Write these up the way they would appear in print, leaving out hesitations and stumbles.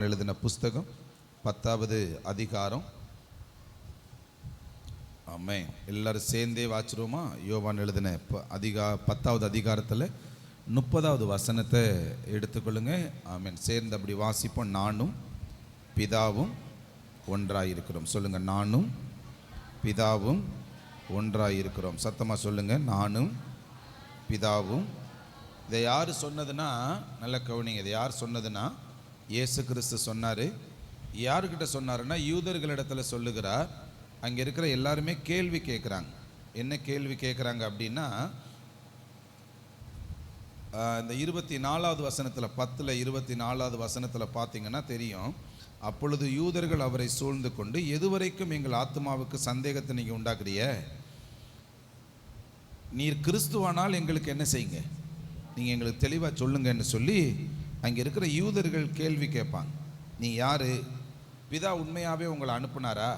எழுதின புஸ்தகம் 10வது அதிகாரம். ஆமென். எல்லாரும் சேர்ந்தே வாச்சிருவோமா? யோவான் எழுதின 10வது அதிகாரத்தில் 30வது வசனத்தை எடுத்துக்கொள்ளுங்க. ஆமென். சேர்ந்து அப்படி வாசிப்போம். நானும் பிதாவும் ஒன்றாயிருக்கிறோம். சொல்லுங்க, நானும் பிதாவும் ஒன்றாயிருக்கிறோம். சத்தமா சொல்லுங்க, நானும் பிதாவும். இதை யார் சொன்னதுன்னா, நல்ல கவனிங்க, இதை யார் சொன்னதுன்னா இயேசு கிறிஸ்து சொன்னார். யாருக்கிட்ட சொன்னாருன்னா யூதர்களிடத்தில் சொல்லுகிறார். அங்கே இருக்கிற எல்லாருமே கேள்வி கேட்குறாங்க. என்ன கேள்வி கேட்குறாங்க அப்படின்னா, இந்த 24வது வசனத்தில் 10:24வது வசனத்தில் பார்த்தீங்கன்னா தெரியும். அப்பொழுது யூதர்கள் அவரை சூழ்ந்து கொண்டு, எதுவரைக்கும் எங்கள் ஆத்மாவுக்கு சந்தேகத்தை நீங்கள் உண்டாக்குறிய? நீர் கிறிஸ்துவானால் எங்களுக்கு என்ன செய்யுங்க, நீங்கள் எங்களுக்கு தெளிவாக சொல்லுங்கன்னு சொல்லி அங்கே இருக்கிற யூதர்கள் கேள்வி கேட்பாங்க. நீ யார், பிதா உண்மையாகவே உங்களை அனுப்புனாரா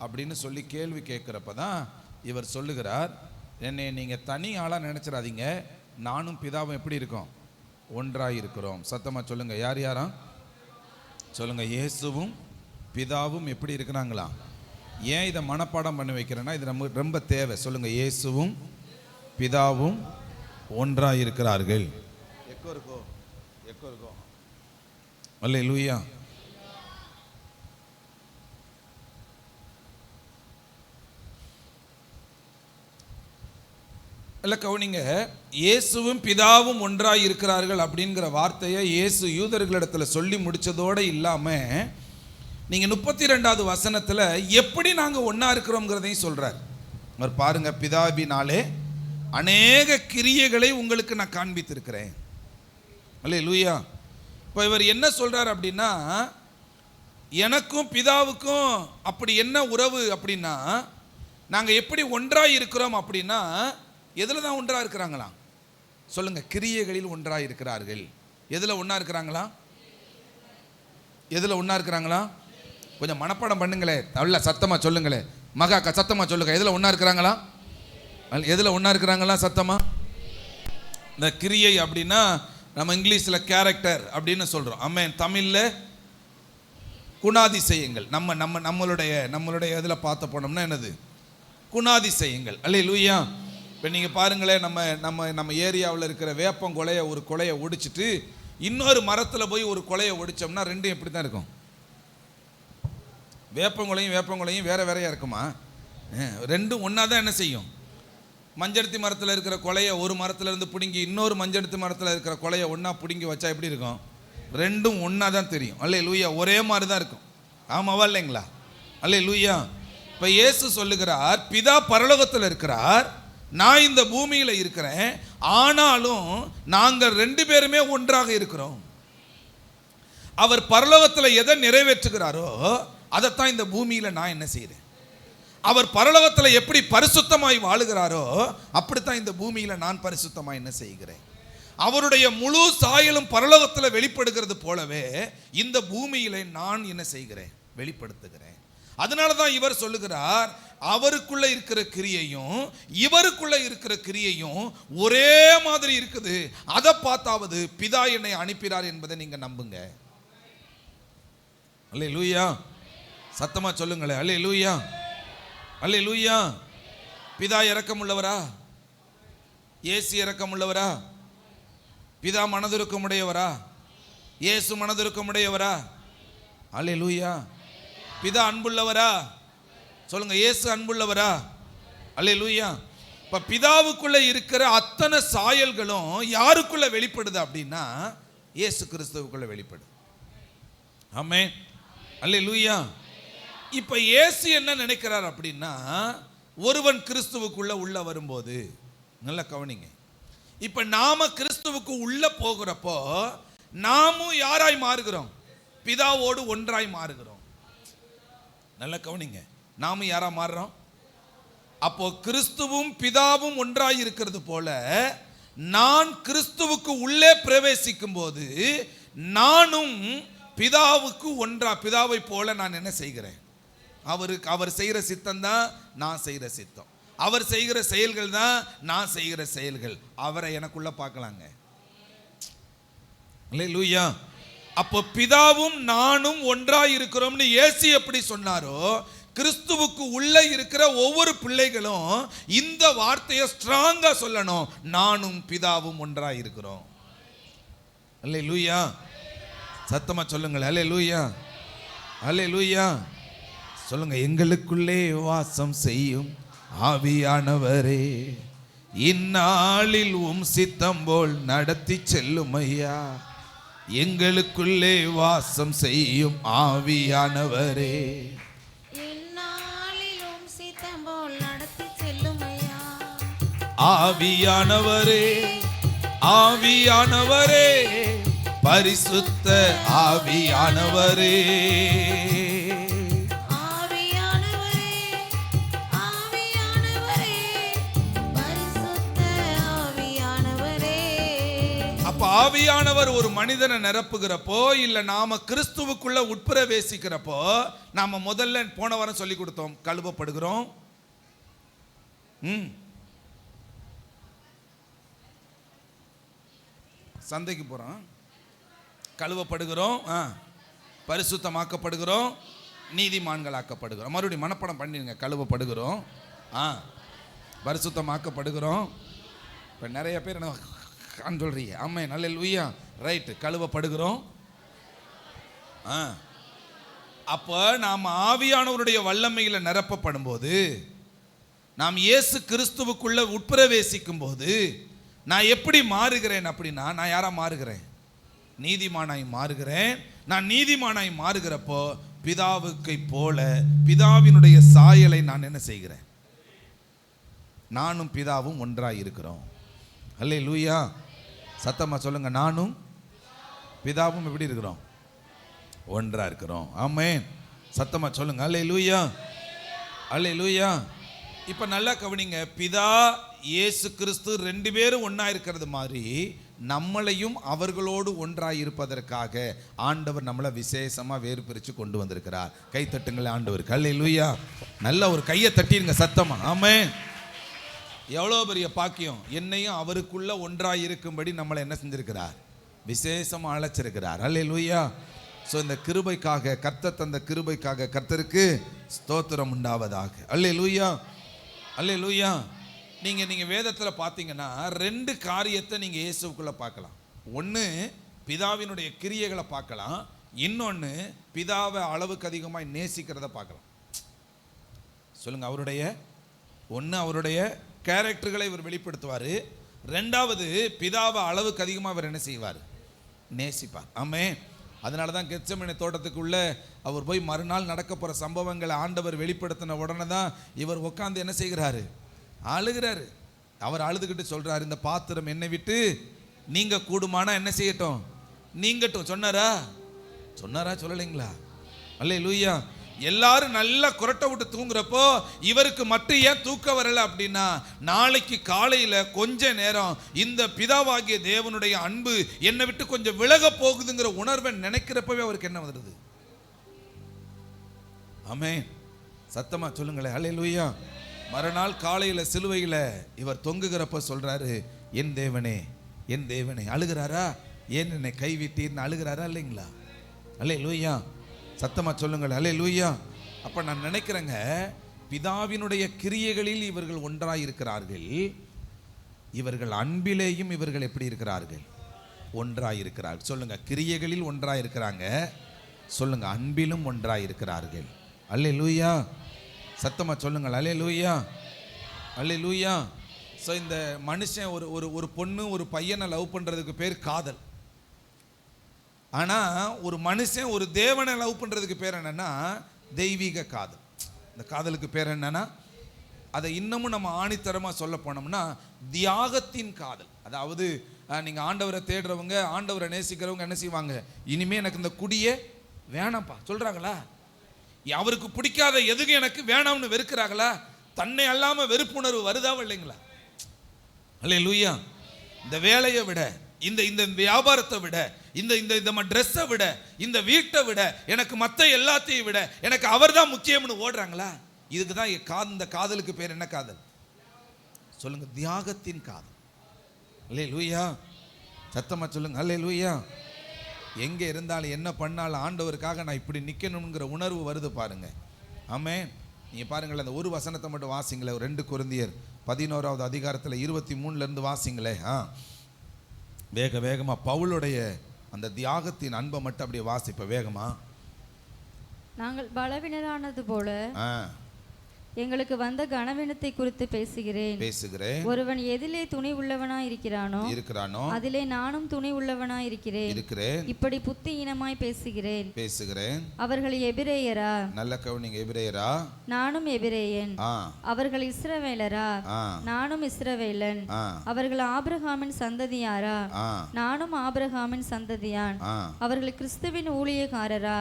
அப்படின்னு சொல்லி கேள்வி கேட்குறப்ப தான் இவர் சொல்லுகிறார், என்னை நீங்கள் தனி ஆளாக நினச்சிடாதீங்க, நானும் பிதாவும் எப்படி இருக்கோம், ஒன்றாக இருக்கிறோம். சத்தமாக சொல்லுங்கள், யார் யாரா சொல்லுங்கள், இயேசுவும் பிதாவும் எப்படி இருக்கிறாங்களா? ஏன் இதை மனப்பாடம் பண்ணி வைக்கிறேன்னா, இது நம்ம ரொம்ப தேவை. சொல்லுங்கள், இயேசுவும் பிதாவும் ஒன்றாக இருக்கிறார்கள். எக்கோ இருக்கோ? எக்கோ இருக்கோ? அல்லேலூயா. இல்லை கவனிங்க, இயேசுவும் பிதாவும் ஒன்றாக இருக்கிறார்கள் அப்படிங்கிற வார்த்தையை இயேசு யூதர்களிடத்தில் சொல்லி முடித்ததோடு இல்லாமல் நீங்கள் 32வது வசனத்தில் எப்படி நாங்கள் ஒன்றா இருக்கிறோங்கிறதையும் சொல்கிறார். அவர் பாருங்க, பிதாவினாலே அநேக கிரியைகளை உங்களுக்கு நான் காண்பித்திருக்கிறேன். அல்லேலூயா. இப்போ இவர் என்ன சொல்கிறார் அப்படின்னா, எனக்கும் பிதாவுக்கும் அப்படி என்ன உறவு அப்படின்னா, நாங்கள் எப்படி ஒன்றாக இருக்கிறோம் அப்படின்னா, எதில் தான் ஒன்றாக இருக்கிறாங்களா? சொல்லுங்கள், கிரியைகளில் ஒன்றாக இருக்கிறார்கள். எதில் ஒன்றா இருக்கிறாங்களா? எதில் ஒன்றா இருக்கிறாங்களா? கொஞ்சம் மனப்பாடம் பண்ணுங்களே, நல்ல சத்தமாக சொல்லுங்களே. மகா சத்தமாக சொல்லுங்க, எதில் ஒன்றா இருக்கிறாங்களா? எதில் ஒன்றா இருக்கிறாங்களா? சத்தமாக. இந்த கிரியை அப்படின்னா நம்ம இங்கிலீஷில் கேரக்டர் அப்படின்னு சொல்கிறோம். ஆமென். தமிழில் குணாதிசயங்கள். நம்மளுடைய இதில் பார்த்து போனோம்னா என்னது? குணாதிசயங்கள். அல்லேலூயா. இப்போ நீங்கள் பாருங்களேன், நம்ம ஏரியாவில் இருக்கிற வேப்பங்கொலையை, ஒரு கொலையை ஒடிச்சிட்டு இன்னொரு மரத்தில் போய் ஒரு கொலையை ஒடிச்சோம்னா ரெண்டும் எப்படி தான் இருக்கும்? வேப்பங்கொலையும் வேற வேறையாக இருக்குமா? ரெண்டும் ஒன்றா தான் என்ன செய்யும்? மஞ்சடுத்தி மரத்தில் இருக்கிற கொலையை ஒரு மரத்தில் இருந்து பிடுங்கி இன்னொரு மஞ்சடுத்தி மரத்தில் இருக்கிற கொலையை ஒன்றா பிடுங்கி வச்சா எப்படி இருக்கும்? ரெண்டும் ஒன்றா தான் தெரியும். அல்லேலூயா. ஒரே மாதிரி தான் இருக்கும். ஆமாவா இல்லைங்களா? அல்லேலூயா. இப்போ இயேசு சொல்லுகிறார், பிதா பரலோகத்தில் இருக்கிறார், நான் இந்த பூமியில் இருக்கிறேன், ஆனாலும் நாங்கள் 2 பேருமே ஒன்றாக இருக்கிறோம். அவர் பரலோகத்தில் எதை நிறைவேற்றுகிறாரோ அதைத்தான் இந்த பூமியில் நான் என்ன செய்கிறேன். அவர் பரலோகத்தில் எப்படி பரிசுத்தமாய் வாழுகிறாரோ அப்படித்தான் இந்த பூமியில் நான் பரிசுத்தமாய் என்ன செய்கிறேன். அவருடைய முழு சாயலும் பரலோகத்தில் வெளிப்படுகிறது போலவே இந்த பூமியில நான் என்ன செய்கிறேன், வெளிப்படுத்துகிறேன். அதனால தான் இவர் சொல்லுகிறார், அவருக்குள்ள இருக்கிற கிரியையும் இவருக்குள்ள இருக்கிற கிரியையும் ஒரே மாதிரி இருக்குது. அதை பார்த்தாவது பிதா என்னை அனுப்பினார் என்பதை நீங்க நம்புங்க. அல்லேலூயா. சத்தமா சொல்லுங்களேன், அல்லேலூயா. அல்லேலூயா. பிதா இரக்கமுள்ளவரா? இயேசு இரக்கமுள்ளவரா? பிதா மனதுருக்கமுடையவரா? இயேசு மனதுருக்கமுடையவரா? அல்லேலூயா. பிதா அன்புள்ளவரா? சொல்லுங்க, இயேசு அன்புள்ளவரா? அல்லேலூயா. இப்ப பிதாவுக்குள்ள இருக்கிற அத்தனை சாயல்களும் யாருக்குள்ள வெளிப்படுது அப்படின்னா இயேசு கிறிஸ்துவுக்குள்ள வெளிப்படுது. ஆமென். அல்லேலூயா. இப்ப இயேசு என்ன நினைக்கிறார் அப்படின்னா, ஒருவன் கிறிஸ்துவுக்குள்ள உள்ள வரும்போது, நல்ல கவனிங்க, இப்ப நாம கிறிஸ்துவுக்கு உள்ள போகிறப்போ நாமும் யாராய் மாறுகிறோம்? பிதாவோடு ஒன்றாய் மாறுகிறோம். நல்ல கவனிங்க, நாமும் யாரா மாறுறோம்? அப்போ கிறிஸ்துவும் பிதாவும் ஒன்றாய் இருக்கிறது போல நான் கிறிஸ்துவுக்கு உள்ளே பிரவேசிக்கும் போது நானும் பிதாவுக்கு ஒன்றா, பிதாவை போல நான் என்ன செய்கிறேன்? அவர் செய்கிற சித்தம் தான் நான் செய்கிற சித்தம், அவர் செய்கிற செயல்கள் தான் நான் செய்கிற செயல்கள். அவரை எனக்குள்ள பார்க்கலாங்க. அல்லேலூயா. அப்போ பிதாவும் நானும் ஒன்றாய் இருக்கிறோம்னு இயேசு எப்படி சொன்னாரோ, கிறிஸ்துவுக்கு உள்ள இருக்கிற ஒவ்வொரு பிள்ளைகளும் இந்த வார்த்தையை ஸ்ட்ராங்கா சொல்லணும். நானும் பிதாவும் ஒன்றாய் இருக்கிறோம். அல்லேலூயா. சத்தமா சொல்லுங்கள். அல்லேலூயா. அல்லேலூயா. சொல்லுங்க. எங்களுக்குள்ளே வாசம் செய்யும் ஆவியானவரே, இந்நாளில் சித்தம் போல் நடத்தி செல்லும் ஐயா. எங்களுக்குள்ளே வாசம் செய்யும் ஆவியானவரே, இந்நாளில் சித்தம் போல் நடத்தி செல்லும் ஐயா. ஆவியானவரே, ஆவியானவரே, பரிசுத்த ஆவியானவரே, ஆவியானவர் ஒரு மனிதனை நிரப்புகிறப்போ, இல்ல நாம கிறிஸ்துவுக்குள்ள உட்பிரவேசிக்கிறப்போ, நாம முதல்ல போன வாரம் சொல்லி கொடுத்தோம், கழுவப்படுகிறோம். சந்தைக்கு போறோம், கழுவப்படுகிறோம், பரிசுத்தமாக்கப்படுகிறோம், நீதிமான்களாக்கப்படுகிறோம். மறுபடியும் மனப்பாடம் பண்ணிடுங்க. கழுவப்படுகிறோம், பரிசுத்தமாக்கப்படுகிறோம். இப்போ நிறைய பேர் என்ன சொல்றீங்க? ஆமென், அல்லேலூயா. ரைட். கழுவப்படுகிறோம். அப்போ நாம் ஆவியானவருடைய வல்லமையில் நிரப்பப்படும் போது, நாம் இயேசு கிறிஸ்துவுக்குள்ள உட்பிரவேசிக்கும் போது, நான் எப்படி மாறுகிறேன் அப்படின்னா, நான் யாரா மாறுகிறேன்? நீதிமானாய் மாறுகிறேன். நான் நீதிமானாய் மாறுகிறப்போ பிதாவுக்கு போல பிதாவினுடைய சாயலை நான் என்ன செய்கிறேன்? நானும் பிதாவும் ஒன்றாய் இருக்கிறோம். அல்லேலூயா. சத்தமா சொல்லுங்க. நானும் பிதாவும் எப்படி இருக்கிறோம்? ஒன்றா இருக்கிறோம். ஆமென். சத்தமா சொல்லுங்க. அல்லேலூயா. அல்லேலூயா. இப்ப நல்லா கவனிங்க. பிதா இயேசு கிறிஸ்து ரெண்டு பேரும் ஒன்றா இருக்கிறது மாதிரி நம்மளையும் அவர்களோடு ஒன்றாய் இருப்பதற்காக ஆண்டவர் நம்மளை விசேஷமா வேறு பிரித்து கொண்டு வந்திருக்கிறார். கை தட்டுங்களே ஆண்டவருக்கு. அல்லேலூயா. நல்ல ஒரு கையை தட்டிருங்க சத்தமா. ஆமென். எவ்வளோ பெரிய பாக்கியம். என்னையும் அவருக்குள்ள ஒன்றாய் இருக்கும்படி நம்மளை என்ன செஞ்சிருக்கிறார்? விசேஷமாக அழைச்சிருக்கிறார். அல்லேலூயா. ஸோ இந்த கிருபைக்காக, கர்த்தர் தந்த கிருபைக்காக கர்த்தருக்கு ஸ்தோத்திரம் உண்டாவதாக. அல்லேலூயா. அல்லேலூயா. நீங்கள் வேதத்தில் பார்த்தீங்கன்னா ரெண்டு காரியத்தை நீங்கள் இயேசுக்குள்ளே பார்க்கலாம். ஒன்று பிதாவினுடைய கிரியைகளை பார்க்கலாம், இன்னொன்று பிதாவை அளவுக்கு அதிகமாக நேசிக்கிறத பார்க்கலாம். சொல்லுங்க. அவருடைய கேரக்டர்களை இவர் வெளிப்படுத்துவார். ரெண்டாவது பிதாவை அளவுக்கு அதிகமாக இவர் என்ன செய்வார்? நேசிப்பார். ஆமென். அதனால தான் கெத்செமனே தோட்டத்துக்குள்ள அவர் போய் மறுநாள் நடக்க போகிற சம்பவங்களை ஆண்டவர் வெளிப்படுத்தின உடனே தான் இவர் உட்காந்து என்ன செய்கிறாரு? அழுகிறாரு. அவர் அழுதுகிட்டு சொல்றாரு, இந்த பாத்திரம் என்னை விட்டு நீங்க கூடுமானா என்ன செய்யட்டும்? நீங்கட்டும். சொன்னாரா? சொல்லலைங்களா? அல்லேலூயா. எல்லாரும் நல்லா குரட்டை விட்டு தூங்குறப்போ இவருக்கு மட்டும் ஏன் தூக்கம் வரல அப்படின்னா, நாளைக்கு காலையில கொஞ்ச நேரம் இந்த பிதாவாகிய தேவனுடைய அன்பு என்னை விட்டு கொஞ்சம் விலக போகுதுங்கிற உணர்வை நினைக்கிறப்பவே அவருக்கு என்ன வருது? ஆமென். சத்தமா சொல்லுங்களேன். அல்லேலூயா. மறுநாள் காலையில சிலுவையில இவர் தொங்குகிறப்ப சொல்றாரு, என் தேவனே, என் தேவனே. அழுகிறாரா? ஏன் என்னை கைவிட்டீர்னு அழுகிறாரா? இல்லைங்களா? அல்லேலூயா. சத்தமா சொல்லுங்கள். அல்லேலூயா. அப்ப நான் நினைக்கிறேங்க, பிதாவினுடைய கிரியைகளில் இவர்கள் ஒன்றாய் இருக்கிறார்கள். இவர்கள் அன்பிலேயும் இவர்கள் எப்படி இருக்கிறார்கள்? ஒன்றாய் இருக்கிறார்கள். சொல்லுங்க. கிரியைகளில் ஒன்றாய் இருக்கிறாங்க. சொல்லுங்க. அன்பிலும் ஒன்றாய் இருக்கிறார்கள். அல்லேலூயா. சத்தமா சொல்லுங்கள். அல்லேலூயா. அல்லேலூயா. ஸோ இந்த மனுஷன் ஒரு பொண்ணு ஒரு பையனை லவ் பண்ணுறதுக்கு பேர் காதல். ஆனால் ஒரு மனுஷன் ஒரு தேவனை லவ் பண்ணுறதுக்கு பேர் என்னன்னா தெய்வீக காதல். இந்த காதலுக்கு பேர் என்னன்னா, அதை இன்னமும் நம்ம ஆணித்தரமாக சொல்ல போனோம்னா தியாகத்தின் காதல். அதாவது நீங்கள் ஆண்டவரை தேடுறவங்க, ஆண்டவரை நேசிக்கிறவங்க என்ன செய்வாங்க? இனிமேல் எனக்கு இந்த குடியே வேணாம்ப்பா சொல்கிறாங்களா? அவருக்கு பிடிக்காத எதுக்கு எனக்கு வேணாம்னு வெறுக்கிறாங்களா? தன்னை அல்லாமல் வெறுப்புணர்வு வருதாவா இல்லைங்களா? அல்லேலூயா. இந்த வேலையை விட, இந்த வியாபாரத்தை விட, இந்த ட்ரெஸ்ஸை விட, இந்த வீட்டை விட, எனக்கு மற்ற எல்லாத்தையும் விட எனக்கு அவர் தான் முக்கியம்னு ஓடுறாங்களா? இதுக்கு தான் இந்த காதலுக்கு பேர் என்ன காதல்? சொல்லுங்க. தியாகத்தின் காதல். அல்லேலூயா. சத்தமா சொல்லுங்க. அல்லேலூயா. எங்கே இருந்தாலும் என்ன பண்ணாலும் ஆண்டவருக்காக நான் இப்படி நிற்கணுங்கிற உணர்வு வருது பாருங்க. ஆமென். நீங்கள் பாருங்களேன், அந்த ஒரு வசனத்தை மட்டும் வாசிங்களேன். 2 கொரிந்தியர் 11வது அதிகாரத்தில் 23 வாசிங்களே. வேகமாக பவுலுடைய அந்த தியாகத்தின் அன்பை மட்டும் அப்படியே வாசிப்ப வேகமா. நாங்கள் பலவீனரானது போல எங்களுக்கு வந்த கனவீனத்தை குறித்து பேசுகிறேன். ஒருவன் எதிலே துணி உள்ளவனாய் இருக்கிறானோ அதிலே நானும் துணி உள்ளவனாய் இருக்கிறேன். இப்படி புத்தியீனமாய் பேசுகிறேன். அவர்கள் எபிரேயரா? நல்ல கவனிங்க. எபிரேயரா? நானும் எபிரேயன். அவர்கள் இஸ்ரவேலரா? நானும் இஸ்ரவேலன். அவர்கள் ஆபிரகாமின் சந்ததியாரா? நானும் ஆபிரகாமின் சந்ததியான். அவர்கள் கிறிஸ்துவின் ஊழியக்காரரா?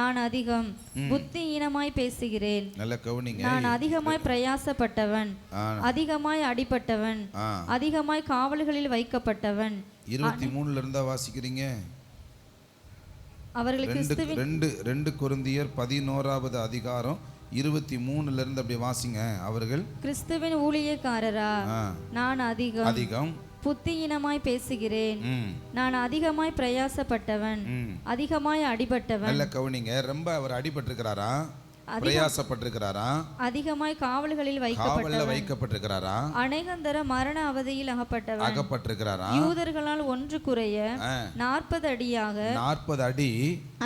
நான் அதிகம் புத்தியீனமாய் பேசுகிறேன். நல்ல கவனிங்க. நான் அதிகமாய் பிரயாசப்பட்டவன், அதிகமாய் அடிபட்டவன், அதிகமாய் காவல்களில் வைக்கப்பட்டவன். 23 இருந்தா வாசிக்கிறீங்க. அவர்களுக்கு 2 கொரிந்தியர் 11வது அதிகாரம் 23 இருந்து அப்படி வாசிங்க. அவர்கள் கிறிஸ்துவின் ஊழியக்காரரா? நான் அதிகம் புத்தியீனமாய் பேசுகிறேன். நான் அதிகமாய் பிரயாசப்பட்டவன், அதிகமாய் அடிபட்டவன். நல்ல கவனிங்க. ரொம்ப அவர் அடிபட்டிருக்கிறாரா? பிரயாசப்பட்டிருக்கிறாரா? அதிகமாய் காவல்களில் வைக்கப்பட்டிருக்கிறாரா? அநேகந்தர மரண அவதியில் அகப்பட்டிருக்கிறாரா? யூதர்களால் ஒன்று குறைய 40 அடி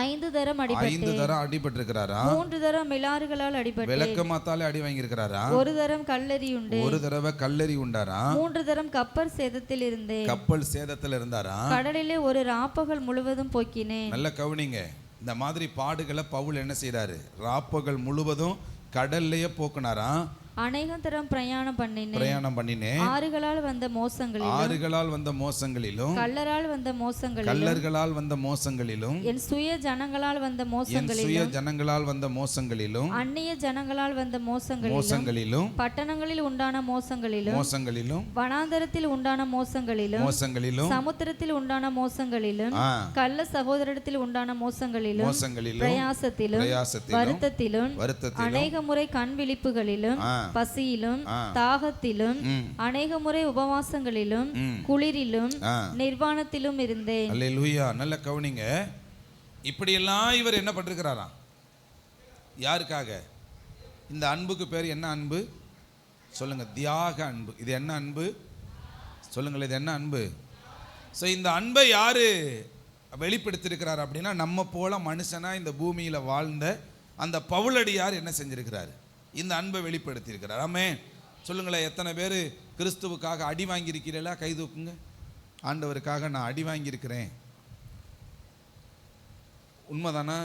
5 தரம் அடிபட்டிருக்கிறாரா? 3 தரம் மிலாறுகளால் அடிபட்டு விளக்கமாத்தாலே அடி வாங்கியிருக்கிறாரா? 1 தரம் கல்லெறியுண்டு. 1 தடவை கல்லெறி உண்டாரா? 3 தரம் கப்பல் சேதத்தில் இருந்தாரா? கடலிலே ஒரு ராப்பகல் முழுவதும் போக்கினேன். நல்ல கவனிங்க. இந்த மாதிரி பாடுகளை பவுல் என்ன செய்யறாரு? ராப்பகல் முழுவதும் கடல்லையே போக்குனாரா? அநேகம் தரம் பிரயாணம் பண்ணினேன். ஆறுகளால் வந்த மோசங்களிலும் கள்ளர்களால் வந்த மோசங்களிலும் என் சுய ஜனங்களால் வந்த மோசங்களிலும் அந்நிய ஜனங்களால் வந்த மோசங்களிலும் பட்டணங்களில் உண்டான மோசங்களிலும் வனாந்தரத்தில் உண்டான மோசங்களிலும் சமுத்திரத்தில் உண்டான மோசங்களிலும் கள்ள சகோதரத்தில் உண்டான மோசங்களிலும் பிரயாசத்திலும் வருத்தத்திலும் அநேக முறை கண் விழிப்புகளிலும் பசியிலும் தாகத்திலும் அநேக முறை உபவாசங்களிலும் குளிரிலும் நிர்வாணத்திலும் இருந்தேன். அல்லேலூயா. நல்ல கவனிங்க. இப்படி எல்லாம் இவர் என்ன பட்டிருக்கிறாராம்? யாருக்காக? இந்த அன்புக்கு பேர் என்ன அன்பு சொல்லுங்க? தியாக அன்பு. இது என்ன அன்பு சொல்லுங்கள்? இது என்ன அன்பு? ஸோ இந்த அன்பை யாரு வெளிப்படுத்தியிருக்கிறார் அப்படின்னா, நம்ம போல மனுஷனா இந்த பூமியில வாழ்ந்த அந்த பவுலடியார் என்ன செஞ்சிருக்கிறாரு? இந்த அன்பை வெளிப்படுத்தி இருக்கிறார். ஆமென். சொல்லுங்களேன். எத்தனை பேர் கிறிஸ்துவுக்காக அடி வாங்கியிருக்கிறீங்களா? கை தூக்குங்க. ஆண்டவருக்காக நான் அடி வாங்கியிருக்கிறேன். உண்மைதானா?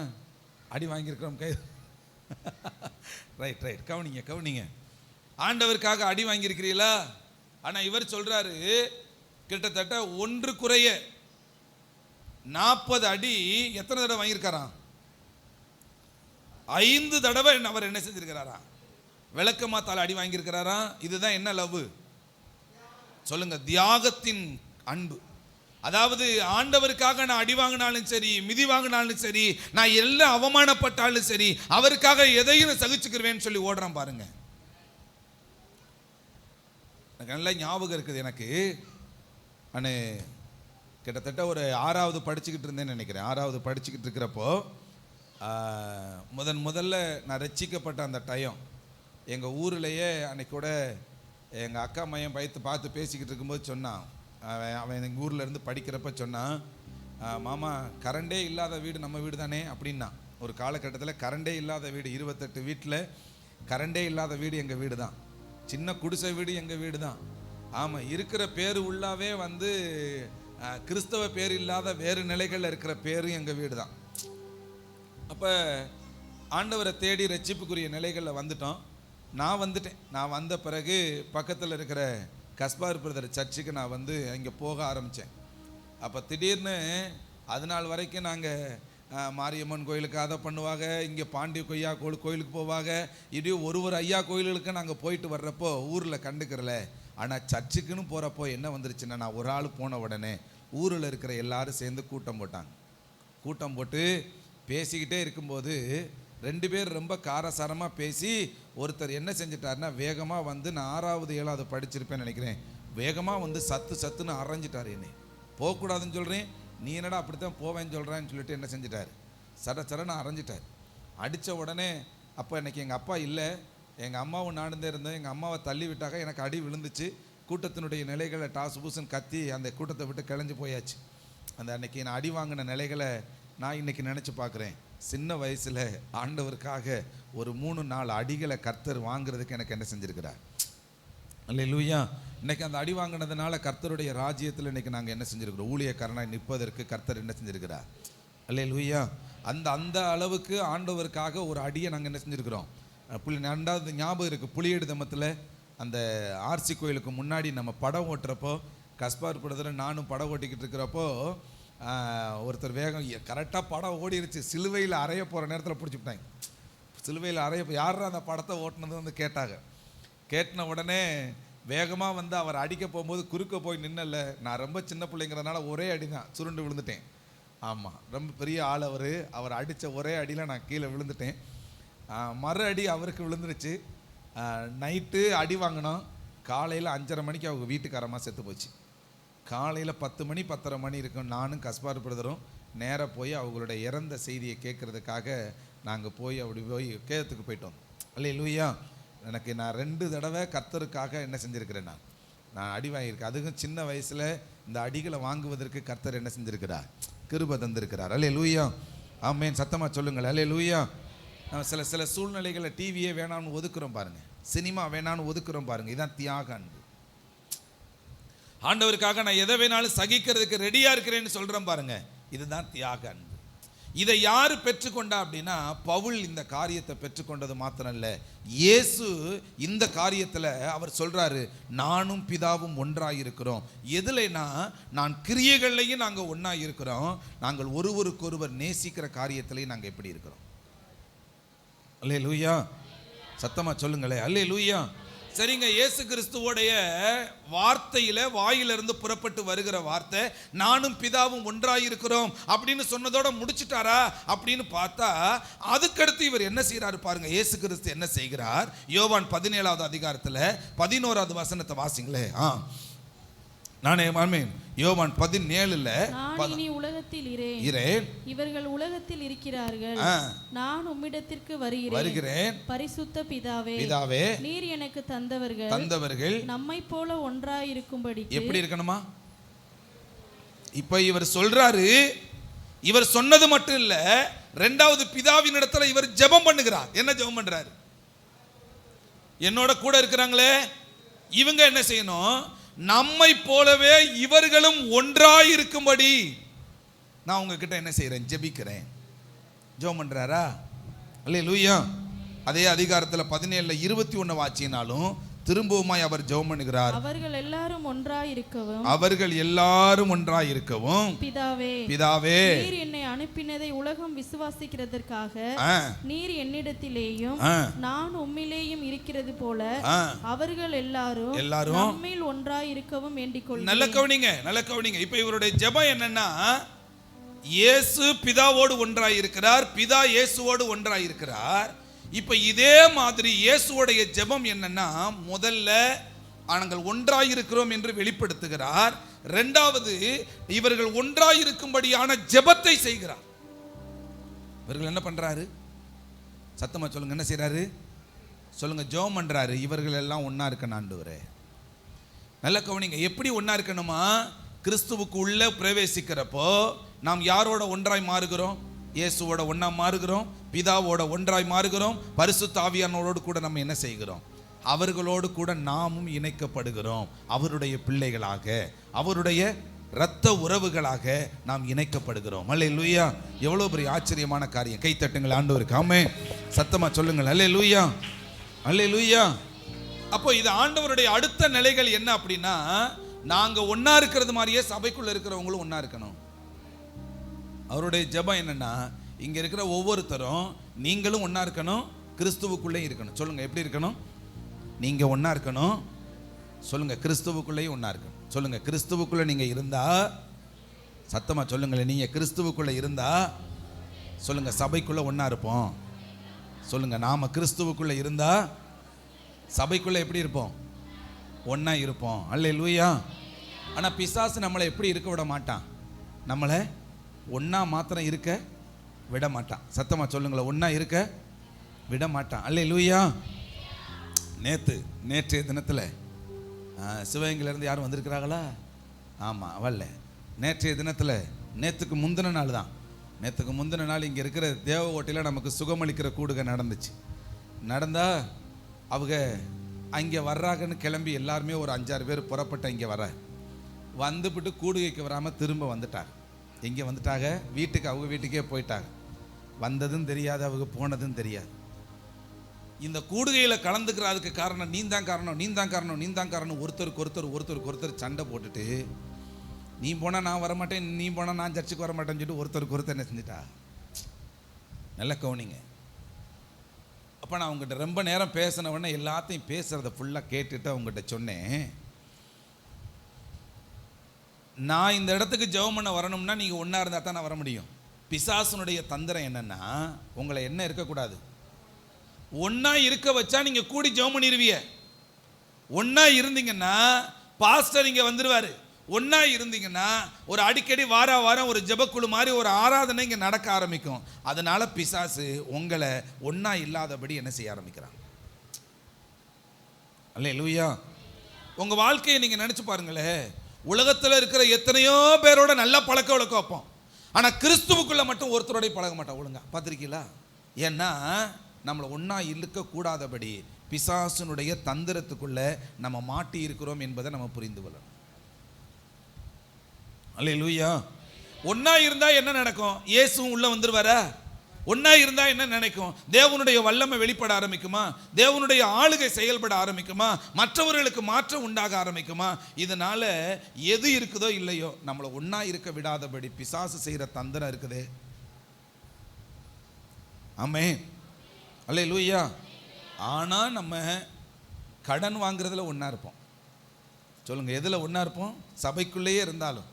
அடி வாங்கியிருக்கிறோம். கை ரைட். கவனிங்க. ஆண்டவருக்காக அடி வாங்கியிருக்கிறீங்களா? ஆனால் இவர் சொல்றாரு, கிட்டத்தட்ட 1 குறைய 40 அடி எத்தனை தடவை வாங்கியிருக்காராம்? 5 தடவை அவர் என்ன செஞ்சிருக்கிறாரா? விளக்கமாத்தால் அடி வாங்கியிருக்கிறாரா? இதுதான் என்ன லவ் சொல்லுங்க? தியாகத்தின் அன்பு. அதாவது ஆண்டவருக்காக நான் அடி வாங்கினாலும் சரி, மிதி வாங்கினாலும் சரி, நான் எல்லாம் அவமானப்பட்டாலும் சரி, அவருக்காக எதையும் சகிச்சுக்கிறேன்னு சொல்லி ஓடுறான் பாருங்க. எனக்கு நல்ல ஞாபகம் இருக்குது. எனக்கு நான் கிட்டத்தட்ட ஒரு 6வது படிச்சுக்கிட்டு இருந்தேன்னு நினைக்கிறேன். 6வது படிச்சுக்கிட்டு இருக்கிறப்போ முதல்ல நான் ரட்சிக்கப்பட்ட அந்த டைம் எங்கள் ஊர்லேயே அன்னைக்கு கூட எங்கள் அக்கா மையம் பார்த்து பேசிக்கிட்டு இருக்கும்போது சொன்னான். அவன் எங்கள் ஊரில் இருந்து படிக்கிறப்ப சொன்னான், மாமா கரண்டே இல்லாத வீடு நம்ம வீடு தானே அப்படின்னா. ஒரு காலகட்டத்தில் கரண்டே இல்லாத வீடு 28 வீட்டில் கரண்டே இல்லாத வீடு எங்கள் வீடு தான். சின்ன குடிசை வீடு எங்கள் வீடு தான். ஆமாம். இருக்கிற பேர் உள்ளாவே வந்து கிறிஸ்தவ பேர் இல்லாத வேறு நிலைகளில் இருக்கிற பேரும் எங்கள் வீடு தான். அப்போ ஆண்டவரை தேடி ரட்சிப்புக்குரிய நிலைகளில் வந்துட்டோம். நான் வந்த பிறகு பக்கத்தில் இருக்கிற கஸ்பார் பிரதர் சர்ச்சுக்கு நான் வந்து அங்கே போக ஆரம்பித்தேன். அப்போ திடீர்னு அது நாள் வரைக்கும் நாங்கள் மாரியம்மன் கோயிலுக்கு அதை பண்ணுவாங்க, இங்கே பாண்டிய கொய்யா கோயிலுக்கு போவாங்க. இப்படி ஒரு ஐயா கோயிலுக்கு நாங்கள் போயிட்டு வர்றப்போ ஊரில் கண்டுக்கிறல. ஆனால் சர்ச்சுக்குன்னு போகிறப்போ என்ன வந்துருச்சுன்னா, நான் ஒரு ஆள் போன உடனே ஊரில் இருக்கிற எல்லாரும் சேர்ந்து கூட்டம் போட்டு பேசிக்கிட்டே இருக்கும்போது 2 பேர் ரொம்ப காரசாரமாக பேசி ஒருத்தர் என்ன செஞ்சிட்டாருன்னா, வேகமாக வந்து நான் 6வது 7வது படிச்சிருப்பேன்னு நினைக்கிறேன், வேகமாக வந்து சத்துன்னு அரைஞ்சிட்டார். என்னை போகக்கூடாதுன்னு சொல்கிறேன், நீ என்னடா அப்படித்தான் போவேன்னு சொல்கிறான்னு சொல்லிட்டு என்ன செஞ்சிட்டார், சரன்னு அரைஞ்சிட்டார். அடித்த உடனே அப்போ எனக்கு எங்கள் அப்பா இல்லை, எங்கள் அம்மாவும் நானுந்தே இருந்தோம். எங்கள் அம்மாவை தள்ளி விட்டாக எனக்கு அடி விழுந்துச்சு. கூட்டத்தினுடைய நிலைகளை டாஸ் பூசுன்னு கத்தி அந்த கூட்டத்தை விட்டு கிளஞ்சி போயாச்சு. அந்த அன்னைக்கு நான் அடி வாங்கின நிலைகளை நான் இன்றைக்கி நினச்சி பார்க்குறேன். சின்ன வயசில் ஆண்டவருக்காக ஒரு 3-4 அடிகளை கர்த்தர் வாங்குறதுக்கு எனக்கு என்ன செஞ்சுருக்கிறார். அல்லேலூயா. இன்றைக்கி அந்த அடி வாங்கினதுனால கர்த்தருடைய ராஜ்யத்தில் இன்றைக்கி நாங்கள் என்ன செஞ்சுருக்கிறோம், ஊழியக்காரனாய் நிற்பதற்கு கர்த்தர் என்ன செஞ்சுருக்கிறார். அல்லேலூயா. அந்த அளவுக்கு ஆண்டவருக்காக ஒரு அடியை நாங்கள் என்ன செஞ்சுருக்கிறோம். ரெண்டாவது ஞாபகம் இருக்குது, புளியடு தமத்தில் அந்த ஆர்சி கோயிலுக்கு முன்னாடி நம்ம படம் ஓட்டுறப்போ, கஸ்பார் படத்தில் நானும் படம் ஓட்டிக்கிட்டு இருக்கிறப்போ ஒருத்தர் வேகம் கரெக்டாக படம் ஓடிருச்சு. சிலுவையில் அறைய போகிற நேரத்தில் பிடிச்சிவிட்டாங்க. சிலுவையில் யாரும் அந்த படத்தை ஓட்டினது வந்து கேட்டாங்க. கேட்டின உடனே வேகமாக வந்து அவர் அடிக்க போகும்போது குறுக்க போய் நின்னல. நான் ரொம்ப சின்ன பிள்ளைங்கிறதுனால ஒரே அடி தான் சுருண்டு விழுந்துட்டேன். ஆமாம், ரொம்ப பெரிய ஆள் அவர் அடித்த ஒரே அடியில் நான் கீழே விழுந்துட்டேன். மறு அடி அவருக்கு விழுந்துருச்சு. நைட்டு அடி வாங்கினோம். காலையில் 5:30 மணிக்கு அவங்க வீட்டுக்காரமாக செத்து போச்சு. காலையில் 10 மணி 10:30 மணி இருக்கும். நானும் கஸ்பார் பிரதரும் நேராக போய் அவங்களுடைய இறந்த செய்தியை கேட்குறதுக்காக நாங்கள் போய் அப்படி போய் கேத்துக்கு போயிட்டோம். அல்லேலூயா. எனக்கு நான் 2 தடவை கர்த்தருக்காக என்ன செஞ்சுருக்கிறேன், நான் அடி வாங்கியிருக்கேன். அதுக்கும் சின்ன வயசில் இந்த அடிகளை வாங்குவதற்கு கர்த்தர் என்ன செஞ்சுருக்கிறார், கிருபை தந்திருக்கிறார். அல்லேலூயா. ஆமென். சத்தமாக சொல்லுங்கள் அல்லேலூயா. சில சூழ்நிலைகளை டிவியே வேணாம்னு ஒதுக்குறோம் பாருங்கள், சினிமா வேணான்னு ஒதுக்குறோம் பாருங்கள். இதுதான் தியாக அன்பு. ஆண்டவருக்காக நான் எதை வேணாலும் சகிக்கிறதுக்கு ரெடியாக இருக்கிறேன்னு சொல்கிறேன் பாருங்கள், இதுதான் தியாக அன்பு. இதை யார் பெற்றுக்கொண்டா அப்படின்னா, பவுல் இந்த காரியத்தை பெற்றுக்கொண்டது மாத்திரம் இல்லை, இயேசு இந்த காரியத்தில் அவர் சொல்கிறாரு, நானும் பிதாவும் ஒன்றாக இருக்கிறோம். எதுலைனா, நான் கிரியைகள்லையும் நாங்கள் ஒன்றாக இருக்கிறோம். நாங்கள் ஒருவருக்கொருவர் நேசிக்கிற காரியத்திலையும் நாங்கள் எப்படி இருக்கிறோம். அல்லேலூயா. சத்தமாக சொல்லுங்களே அல்லேலூயா. சரிங்க, இயேசு கிறிஸ்துவோடைய வார்த்தையில் வாயிலிருந்து புறப்பட்டு வருகிற வார்த்தை நானும் பிதாவும் ஒன்றாயிருக்கிறோம் அப்படின்னு சொன்னதோட முடிச்சுட்டாரா அப்படின்னு பார்த்தா, அதுக்கடுத்து இவர் என்ன செய்கிறாரு பாருங்க. இயேசு கிறிஸ்து என்ன செய்கிறார், யோவான் 17வது அதிகாரத்தில் 11வது வசனத்தை வாசிங்களே. நானே ஆமென். யோவான் 17ல் நான் இனி உலகத்தில் இரேன், இவர்கள் உலகத்தில் இருக்கிறார்கள், நான் உம்மிடத்திற்கு வருகிறேன். பரிசுத்த பிதாவே, நீர் எனக்கு தந்தவர்கள் நம்மை போல ஒன்றாயிருக்கும்படி. எப்படி இருக்கணுமா? இப்ப இவர் சொல்றாரு, இவர் சொன்னது மட்டும் இல்ல, 2வது பிதாவின் இடத்துல இவர் ஜெபம் பண்ணுகிறார். என்ன ஜெபம் பண்றாரு? என்னோட கூட இருக்கிறாங்களே இவங்க என்ன செய்யணும், நம்மை போலவே இவர்களும் ஒன்றாய் இருக்கும்படி நான் உங்ககிட்ட என்ன செய்கிறேன், ஜெபிக்கிறேன். ஜெபம் பண்றாரா? அல்லேலூயா. அதே அதிகாரத்தில் 17ல் 21 வாசினாலும் திரும்பவுமாய் அவர் ஜெபம் பண்ணுகிறார். அவர்கள் எல்லாரும் ஒன்றாய் இருக்கவும் பிதாவே, நீர் என்னை அனுப்பினதை உலகம் விசுவாசிக்கிறதற்காக நீர் என்னிடத்திலேயும் நான் உம்மிலேயும் இருக்கிறது போல அவர்கள் எல்லாரும் நம்மில் ஒன்றாய் இருக்கவும் வேண்டிக் கொள்கிறேன். நல்ல கவனிங்க. இப்ப இவருடைய ஜெபம் என்னன்னா, இயேசு பிதாவோடு ஒன்றாய் இருக்கிறார், பிதா இயேசுவோடு ஒன்றாய் இருக்கிறார். இப்ப இதே மாதிரி இயேசுவோடைய ஜெபம் என்னன்னா, முதல்ல நாங்கள் ஒன்றாயிருக்கிறோம் என்று வெளிப்படுத்துகிறார். 2வது இவர்கள் ஒன்றாயிருக்கும்படியான ஜெபத்தை செய்கிறார். இவர்கள் என்ன பண்றாரு? சத்தமா சொல்லுங்க, என்ன செய்யறாரு சொல்லுங்க? ஜெபம் பண்றாரு. இவர்கள் எல்லாம் ஒன்னா இருக்கணும் ஆண்டவரே. நல்ல கவனிங்க. எப்படி ஒன்னா இருக்கணுமா? கிறிஸ்துவுக்கு உள்ள பிரவேசிக்கிறப்போ நாம் யாரோட ஒன்றாய் மாறுகிறோம்? இயேசுவோட ஒன்றா மாறுகிறோம், பிதாவோட ஒன்றாய் மாறுகிறோம், பரிசுத்த ஆவியானவரோடு கூட நம்ம என்ன செய்கிறோம்? அவர்களோடு கூட நாமும் இணைக்கப்படுகிறோம். அவருடைய பிள்ளைகளாக, அவருடைய இரத்த உறவுகளாக நாம் இணைக்கப்படுகிறோம். அல்லேலூயா. எவ்வளோ பெரிய ஆச்சரியமான காரியம். கை தட்டுங்கள் ஆண்டவருக்கு. ஆமென். சத்தமாக சொல்லுங்கள் அல்லேலூயா, அல்லேலூயா. அப்போ இது ஆண்டவருடைய அடுத்த நிலைகள் என்ன அப்படின்னா, நாங்கள் ஒன்றா இருக்கிறது மாதிரியே சபைக்குள்ளே இருக்கிறவங்களும் ஒன்றா இருக்கணும். அவருடைய ஜெபம் என்னன்னா, இங்கே இருக்கிற ஒவ்வொருத்தரும் நீங்களும் ஒன்றா இருக்கணும், கிறிஸ்துவுக்குள்ளே இருக்கணும். சொல்லுங்கள், எப்படி இருக்கணும்? நீங்கள் ஒன்றா இருக்கணும். சொல்லுங்கள், கிறிஸ்துவுக்குள்ளேயும் ஒன்றா இருக்கணும். சொல்லுங்கள், கிறிஸ்துவுக்குள்ளே நீங்கள் இருந்தா, சத்தமாக சொல்லுங்களேன், நீங்கள் கிறிஸ்துவுக்குள்ளே இருந்தா சொல்லுங்கள், சபைக்குள்ளே ஒன்றா இருப்போம். சொல்லுங்கள், நாம் கிறிஸ்துவுக்குள்ளே இருந்தா சபைக்குள்ளே எப்படி இருப்போம்? ஒன்றா இருப்போம். அல்லேலூயா. ஆனால் பிசாசு நம்மளை எப்படி இருக்க விட மாட்டான்? நம்மளை ஒன்றா மாத்திரம் இருக்க விட மாட்டான். சத்தமாக சொல்லுங்களேன், ஒன்றா இருக்க விட மாட்டான். அல்லேலூயா. நேற்றைய தினத்தில் சிவகங்கையிலேருந்து யாரும் வந்திருக்கிறாங்களா? ஆமாம், வரல. நேற்றைய தினத்தில் நேற்றுக்கு முந்தின நாள் இங்கே இருக்கிற தேவ ஓட்டையில் நமக்கு சுகமளிக்கிற கூடுகை நடந்துச்சு. நடந்தால் அவங்க அங்கே வர்றாங்கன்னு கிளம்பி எல்லாருமே ஒரு 5-6 பேர் புறப்பட்ட இங்கே வந்துவிட்டு கூடுகைக்கு வராமல் திரும்ப வந்துட்டாங்க. எங்கே வந்துட்டாங்க? வீட்டுக்கு, அவங்க வீட்டுக்கே போயிட்டாங்க. வந்ததும் தெரியாது, அவங்க போனதும் தெரியாது. இந்த கூடுகையில் கலந்துக்கிறதுக்கு காரணம் நீ தான் காரணம் ஒருத்தருக்கு ஒருத்தர் சண்டை போட்டுட்டு, நீ போனால் நான் வரமாட்டேன், நீ போனால் நான் சர்ச்சுக்கு வரமாட்டேன்னு சொல்லிட்டு ஒருத்தருக்கு ஒருத்தர் என்ன செஞ்சுட்டா. நல்ல கவனிங்க. அப்போ நான் அவங்ககிட்ட ரொம்ப நேரம் பேசின உடனே எல்லாத்தையும் பேசுகிறத ஃபுல்லாக கேட்டுட்டு அவங்ககிட்ட சொன்னேன், நான் இந்த இடத்துக்கு ஜெபம் பண்ண வரணும்னா நீங்கள் ஒன்றா இருந்தால் தான் நான் வர முடியும். பிசாசுனுடைய தந்திரம் என்னென்னா, உங்களை என்ன இருக்கக்கூடாது, ஒன்றா இருக்க வச்சா நீங்கள் கூடி ஜெபம் பண்ணிடுவீங்க. ஒன்றா இருந்தீங்கன்னா பாஸ்டர் இங்கே வந்துடுவார். ஒன்றா இருந்தீங்கன்னா ஒரு அடிக்கடி வாரம் ஒரு ஜெபக்குழு மாதிரி ஒரு ஆராதனை இங்கே நடக்க ஆரம்பிக்கும். அதனால பிசாசு உங்களை ஒன்றா இல்லாதபடி என்ன செய்ய ஆரம்பிக்கிறான். அல்லேலூயா. உங்கள் வாழ்க்கையை நீங்கள் நினச்சி பாருங்களேன். உலகத்தில் இருக்கிற எத்தனையோ பேரோட நல்ல பழக்க வழக்கம் வைப்போம், ஆனால் கிறிஸ்துவுக்குள்ளே மட்டும் ஒருத்தரோட பழக மாட்டோம். ஒழுங்கா பார்த்துருக்கீங்களா? ஏன்னா நம்மளை ஒன்றா இழுக்கக்கூடாதபடி பிசாசுனுடைய தந்திரத்துக்குள்ளே நம்ம மாட்டி இருக்கிறோம் என்பதை நம்ம புரிந்து கொள்ளணும். அல்லேலூயா. ஒன்றா இருந்தால் என்ன நடக்கும்? இயேசுவும் உள்ளே வந்துடுவாரா? ஒன்றா இருந்தால் என்ன நினைக்கும்? தேவனுடைய வல்லமை வெளிப்பட ஆரம்பிக்குமா? தேவனுடைய ஆளுகை செயல்பட ஆரம்பிக்குமா? மற்றவர்களுக்கு மாற்றம் உண்டாக ஆரம்பிக்குமா? இதனால் எது இருக்குதோ இல்லையோ நம்மளை ஒன்றா இருக்க விடாதபடி பிசாசு செய்கிற தந்திரம் இருக்குதே. ஆமென். அல்லேலூயா. ஆனால் நம்ம கடன் வாங்குறதுல ஒன்றா இருப்போம். சொல்லுங்கள், எதில் ஒன்றா இருப்போம்? சபைக்குள்ளேயே இருந்தாலும்,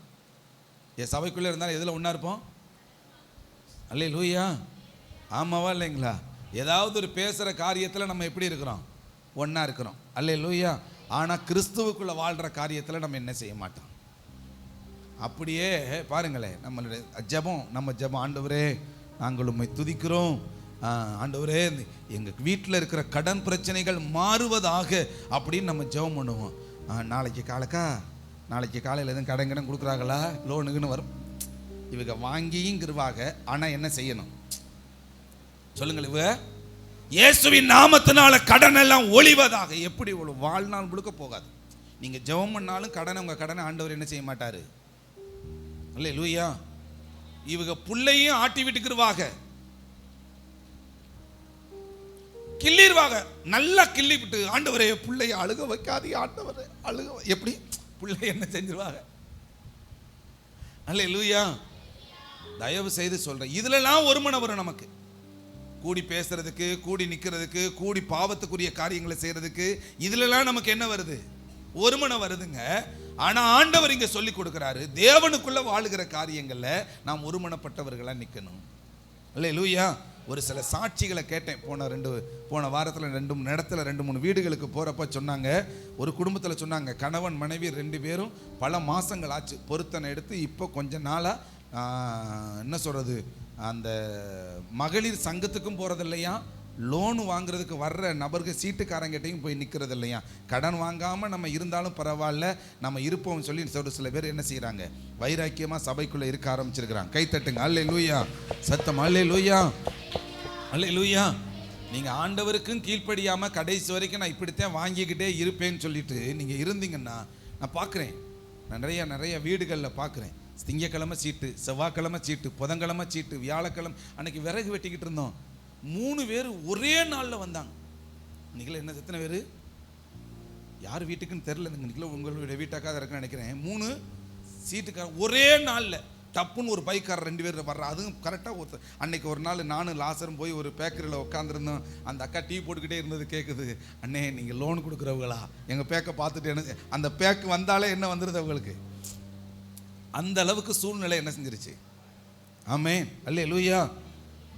சபைக்குள்ளே இருந்தாலும் எதில் ஒன்றா இருப்போம்? அல்லேலூயா. ஆமாவா இல்லைங்களா? ஏதாவது ஒரு பேசுகிற காரியத்தில் நம்ம எப்படி இருக்கிறோம்? ஒன்றா இருக்கிறோம். அல்லேலூயா. ஆனால் கிறிஸ்துவுக்குள்ளே வாழ்கிற காரியத்தில் நம்ம என்ன செய்ய மாட்டோம். அப்படியே பாருங்களேன், நம்மளுடைய ஜெபம், ஆண்டவரே நாங்கள் உம்மை துதிக்கிறோம், ஆண்டவரே எங்கள் வீட்டில் இருக்கிற கடன் பிரச்சனைகள் மாறுவதாக அப்படின்னு நம்ம ஜெபம் பண்ணுவோம். நாளைக்கு காலையில் எதுவும் கடன் கொடுக்குறாங்களா, லோனுக்குன்னு வரும். இவங்க வாங்கிங்கிறவாக. ஆனால் என்ன செய்யணும் சொல்லுங்கள்? இவ இயேசுவின் நாமத்தினால கடன் எல்லாம் ஒழிவதாக. எப்படி ஒரு வாழ்நாள் முழுக்க போகாது. நீங்கள் ஜெபம் பண்ணாலும் உங்கள் கடனை ஆண்டவர் என்ன செய்ய மாட்டார். அல்லேலூயா. இவங்க புள்ளையும் ஆட்டி விட்டுக்குருவாக, கிள்ளிடுவாங்க. நல்லா கிள்ளி விட்டு, ஆண்டவரே பிள்ளைய அழுக வைக்காதீங்க, ஆண்டவரே அழுக. எப்படி பிள்ளை என்ன செஞ்சிருவாங்க? அல்லேலூயா. தயவு செய்து சொல்றேன், இதுலலாம் ஒரு மனம் வரும் நமக்கு. கூடி பேசுறதுக்கு, கூடி நிற்கிறதுக்கு, கூடி பாவத்துக்குரிய காரியங்களை செய்யறதுக்கு, இதுலலாம் நமக்கு என்ன வருது? ஒரு மனம் வருதுங்க. ஆனால் ஆண்டவர் இங்கே சொல்லி கொடுக்குறாரு, தேவனுக்குள்ள வாழுகிற காரியங்கள்ல நாம் ஒருமனப்பட்டவர்களாக நிற்கணும். அல்லேலூயா. ஒரு சில சாட்சிகளை கேட்டேன். போன வாரத்தில் 2-3 இடத்துல 2-3 வீடுகளுக்கு போகிறப்ப சொன்னாங்க. ஒரு குடும்பத்தில் சொன்னாங்க, கணவன் மனைவி 2 பேரும் பல மாதங்கள் ஆச்சு பொருத்தனை எடுத்து. இப்போ கொஞ்ச நாளாக என்ன சொல்கிறது, அந்த மகளிர் சங்கத்துக்கும் போகிறது இல்லையா, லோனு வாங்குறதுக்கு வர்ற நபருக்கு சீட்டுக்காரங்கிட்டையும் போய் நிற்கிறது இல்லையா. கடன் வாங்காமல் நம்ம இருந்தாலும் பரவாயில்ல, நம்ம இருப்போம்னு சொல்லி சில பேர் என்ன செய்கிறாங்க, வைராக்கியமாக சபைக்குள்ளே இருக்க ஆரம்பிச்சிருக்கிறாங்க. கைத்தட்டுங்க. அல்லேலூயா. சத்தம் அல்லேலூயா. அல்லேலூயா. நீங்கள் ஆண்டவருக்கும் கீழ்ப்படியாமல் கடைசி வரைக்கும் நான் இப்படித்தான் வாங்கிக்கிட்டே இருப்பேன்னு சொல்லிட்டு நீங்கள் இருந்தீங்கன்னா, நான் பார்க்குறேன், நான் நிறைய வீடுகளில் பார்க்குறேன். திங்கக்கிழமை சீட்டு, செவ்வாய்க்கிழமை சீட்டு, புதன்கிழமை சீட்டு, வியாழக்கிழமை. அன்னைக்கு விறகு வெட்டிக்கிட்டு இருந்தோம். 3 பேர் ஒரே நாளில் வந்தாங்க. இன்னைக்குள்ள என்ன எத்தனை பேர், யார் வீட்டுக்குன்னு தெரில, இன்னைக்குள்ள உங்களுடைய வீட்டாக்காக இருக்குன்னு நினைக்கிறேன். 3 சீட்டுக்கார ஒரே நாளில் டப்புன்னு ஒரு பைக்காரர் 2 பேர் வர்ற. அதுவும் கரெக்டாக அன்னைக்கு ஒரு நாள் நானும் லாசரும் போய் ஒரு பேக்கரியில் உட்காந்துருந்தோம். அந்த அக்கா டீ போட்டுக்கிட்டே இருந்தது கேட்குது, அண்ணே நீங்கள் லோன் கொடுக்குறவங்களா? எங்கள் பேக்கை பார்த்துட்டு என்ன, அந்த பேக்கு வந்தாலே என்ன வந்துடுது அவங்களுக்கு. அந்த அளவுக்கு சூழ்நிலை என்ன செஞ்சிருச்சு. ஆமென். அல்லேலூயா.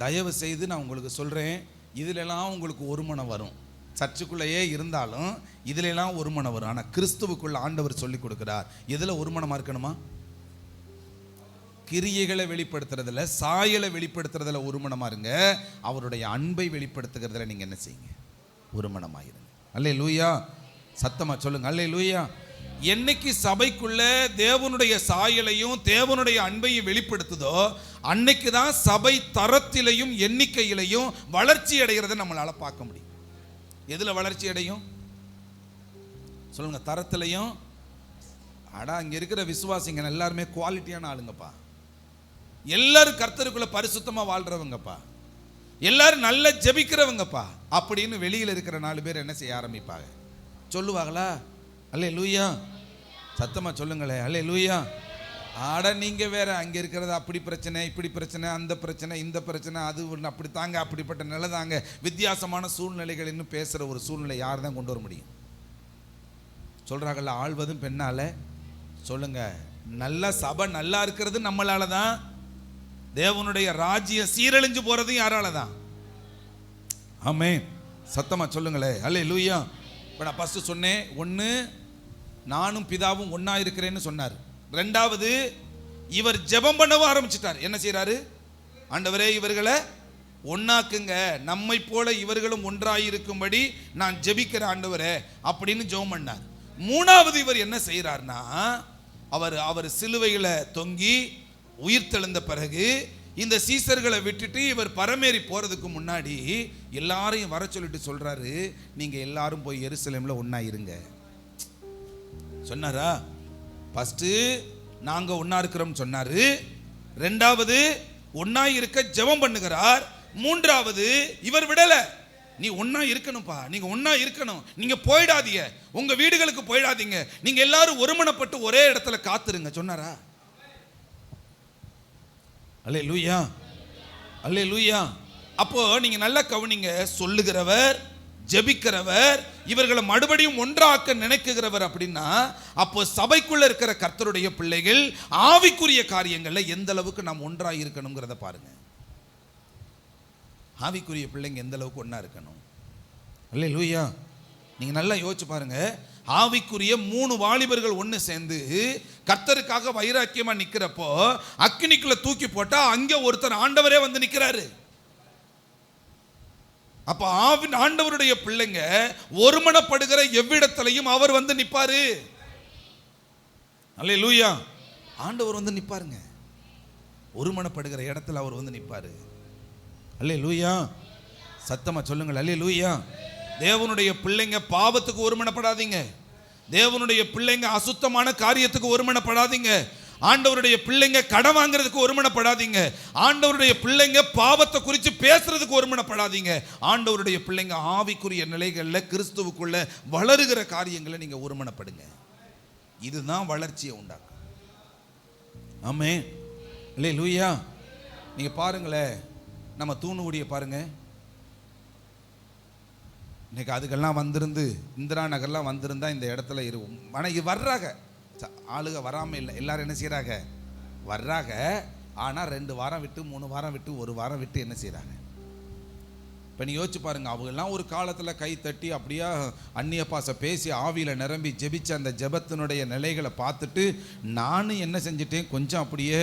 தயவு செய்து நான் உங்களுக்கு சொல்கிறேன், இதிலெல்லாம் உங்களுக்கு ஒரு மனம் வரும். சர்ச்சுக்குள்ளேயே இருந்தாலும் இதிலெல்லாம் ஒரு மனம் வரும். ஆனால் கிறிஸ்துவுக்குள்ள ஆண்டவர் சொல்லி கொடுக்குறார், எதில் ஒரு மனமாக இருக்கணுமா? கிரியைகளை வெளிப்படுத்துறதுல, சாயலை வெளிப்படுத்துறதுல ஒருமனமா இருங்க. அவருடைய அன்பை வெளிப்படுத்துகிறதுல நீங்க என்ன செய்யுங்க? ஒருமனமாயிருங்க. அல்லேலூயா. சத்தமா சொல்லுங்க அல்லேலூயா. என்னைக்கு சபைக்குள்ள தேவனுடைய சாயலையும் தேவனுடைய அன்பையும் வெளிப்படுத்துதோ அன்னைக்கு தான் சபை தரத்திலையும் எண்ணிக்கையிலையும் வளர்ச்சி அடைகிறத நம்மளால பார்க்க முடியும். எதுல வளர்ச்சி அடையும் சொல்லுங்க? தரத்திலையும். அங்க இருக்கிற விசுவாசிங்க எல்லாருமே குவாலிட்டியான ஆளுங்கப்பா. எல்லாரும் கர்த்தருக்குள்ள பரிசுத்தமா வாழ்றவங்கப்பா. எல்லாரும் நல்ல ஜெபிக்கிறவங்கப்பா அப்படின்னு வெளியில இருக்கிற 4 பேர் என்ன செய்ய ஆரம்பிப்பாங்க? சொல்லுவாங்களா? அல்லேலூயா. சத்தமா சொல்லுங்களே அல்லேலூயா. ஆட நீங்க வேற, அங்க இருக்கிறது அப்படி பிரச்சனை, இப்படி பிரச்சனை, அந்த பிரச்சனை, இந்த பிரச்சனை, அது ஒன்று அப்படி தாங்க, அப்படிப்பட்ட நிலை தாங்க, வித்தியாசமான சூழ்நிலைகள் இன்னும் பேசுற ஒரு சூழ்நிலை யார் தான் கொண்டு வர முடியும்? சொல்றாங்கல்ல, ஆள்வதும் பெண்ணால. சொல்லுங்க, நல்ல சபை நல்லா இருக்கிறது நம்மளால தான். தேவனுடைய ராஜ்யம் சீரழிஞ்சு போறதும் யாரால தான்? ஆமென். சத்தமா சொல்லுங்களே அல்லேலூயா. இப்போ நான் ஃபர்ஸ்ட் சொன்னேன், ஒன்று நானும் பிதாவும் ஒன்னா இருக்கிறேன்னு சொன்னார். ரெண்டாவது, இவர் ஜெபம் பண்ணவும் ஆரம்பிச்சிட்டார். என்ன செய்யறாரு? ஆண்டவரே இவர்களை ஒன்னாக்குங்க, நம்மை போல இவர்களும் ஒன்றாயிருக்கும்படி நான் ஜெபிக்கிற ஆண்டவரே அப்படின்னு ஜெபம் பண்ணார். மூணாவது, இவர் என்ன செய்யறார்னா, அவர் சிலுவையில தொங்கி உயிர் தெழுந்த பிறகு இந்த சீசர்களை விட்டுட்டு இவர் பரமேறி போறதுக்கு முன்னாடி எல்லாரையும் வர சொல்லிட்டு சொல்றாரு, நீங்க எல்லாரும் போய் எருசலேம்ல ஒண்ணா இருங்க சொன்னாரா? ஃபர்ஸ்ட் நாங்க ஒண்ணா இருக்கிறோம் சொன்னாரு. ரெண்டாவது ஒண்ணா இருக்க ஜெபம் பண்ணுகிறார். மூன்றாவது இவர் விடல, நீ ஒண்ணா இருக்கணும்பா, நீங்க ஒண்ணா இருக்கணும், நீங்க போயிடாதீங்க, உங்க வீடுகளுக்கு போயிடாதீங்க, நீங்க எல்லாரும் ஒருமனப்பட்டு ஒரே இடத்துல காத்துருங்க சொன்னாரா? அல்லேலூயா அல்லேலூயா. அப்போ நீங்க நல்லா கவனிங்க, சொல்லுகிறவர், ஜெபிக்கிறவர், இவர்களை மறுபடியும் ஒன்றாக்க நினைக்குகிறவர் அப்படின்னா, அப்போ சபைக்குள்ள இருக்கிற கர்த்தருடைய பிள்ளைகள் ஆவிக்குரிய காரியங்கள்ல எந்த அளவுக்கு நாம் ஒன்றா இருக்கணுங்கிறத பாருங்க. ஆவிக்குரிய பிள்ளைங்க எந்த அளவுக்கு ஒன்றா இருக்கணும்? அல்லேலூயா. நீங்க நல்லா யோசிச்சு பாருங்க. ஆவிக்குரிய 3 வாலிபர்கள் ஒன்று சேர்ந்து கர்த்தருக்காக வைராக்கியமா நிக்கிறப்போ அக்கினிக்குள்ள தூக்கி போட்டா அங்க ஒருத்தர் ஆண்டவரே வந்து நிக்கிறாரு. அப்ப ஆண்டவருடைய பிள்ளைங்க ஒருமனப்படுகிற எவ்விடத்திலையும் அவர் வந்து நிப்பாரு. அல்லேலூயா. ஆண்டவர் வந்து நிப்பாருங்க. ஒருமனப்படுகிற இடத்துல அவர் வந்து நிப்பாரு. அல்லேலூயா. சத்தமா சொல்லுங்கள் அல்லேலூயா. தேவனுடைய பிள்ளைங்க பாவத்துக்கு ஒருமனப்படாதீங்க. தேவனுடைய பிள்ளைங்க அசுத்தமான காரியத்துக்கு ஒருமனப்படாதீங்க. ஆண்டவருடைய பிள்ளைங்க கடன் வாங்குறதுக்கு ஒருமனப்படாதீங்க. ஆண்டவருடைய பிள்ளைங்க பாவத்தை குறித்து பேசுறதுக்கு ஒருமனப்படாதீங்க. ஆண்டவருடைய பிள்ளைங்க ஆவிக்குரிய நிலைகள்ல கிறிஸ்துவுக்குள்ள வளருகிற காரியங்களை நீங்க ஒருமனப்படுங்க. இதுதான் வளர்ச்சியை உண்டாக்கும். ஆமென். அல்லேலூயா. நீங்க பாருங்களேன், நம்ம தூணுகுடியை பாருங்க. இன்னைக்கு அதுக்கெல்லாம் வந்திருந்து இந்திரா நகர்லாம் வந்திருந்தா இந்த இடத்துல இருக்கும். ஆனால் வர்றாங்க ஆளுக, வராமல் இல்லை. எல்லாரும் என்ன செய்கிறாங்க? வர்றாங்க. ஆனால் 2 வாரம் விட்டு 3 வாரம் விட்டு 1 வாரம் விட்டு என்ன செய்கிறாங்க? இப்போ நீ யோசிச்சு பாருங்க. அவங்கெல்லாம் ஒரு காலத்தில் கை தட்டி அப்படியே அந்நிய பாச பேசி ஆவியில் நிரம்பி ஜெபிச்ச அந்த ஜெபத்தினுடைய நிலைகளை பார்த்துட்டு நானும் என்ன செஞ்சிட்டேன், கொஞ்சம் அப்படியே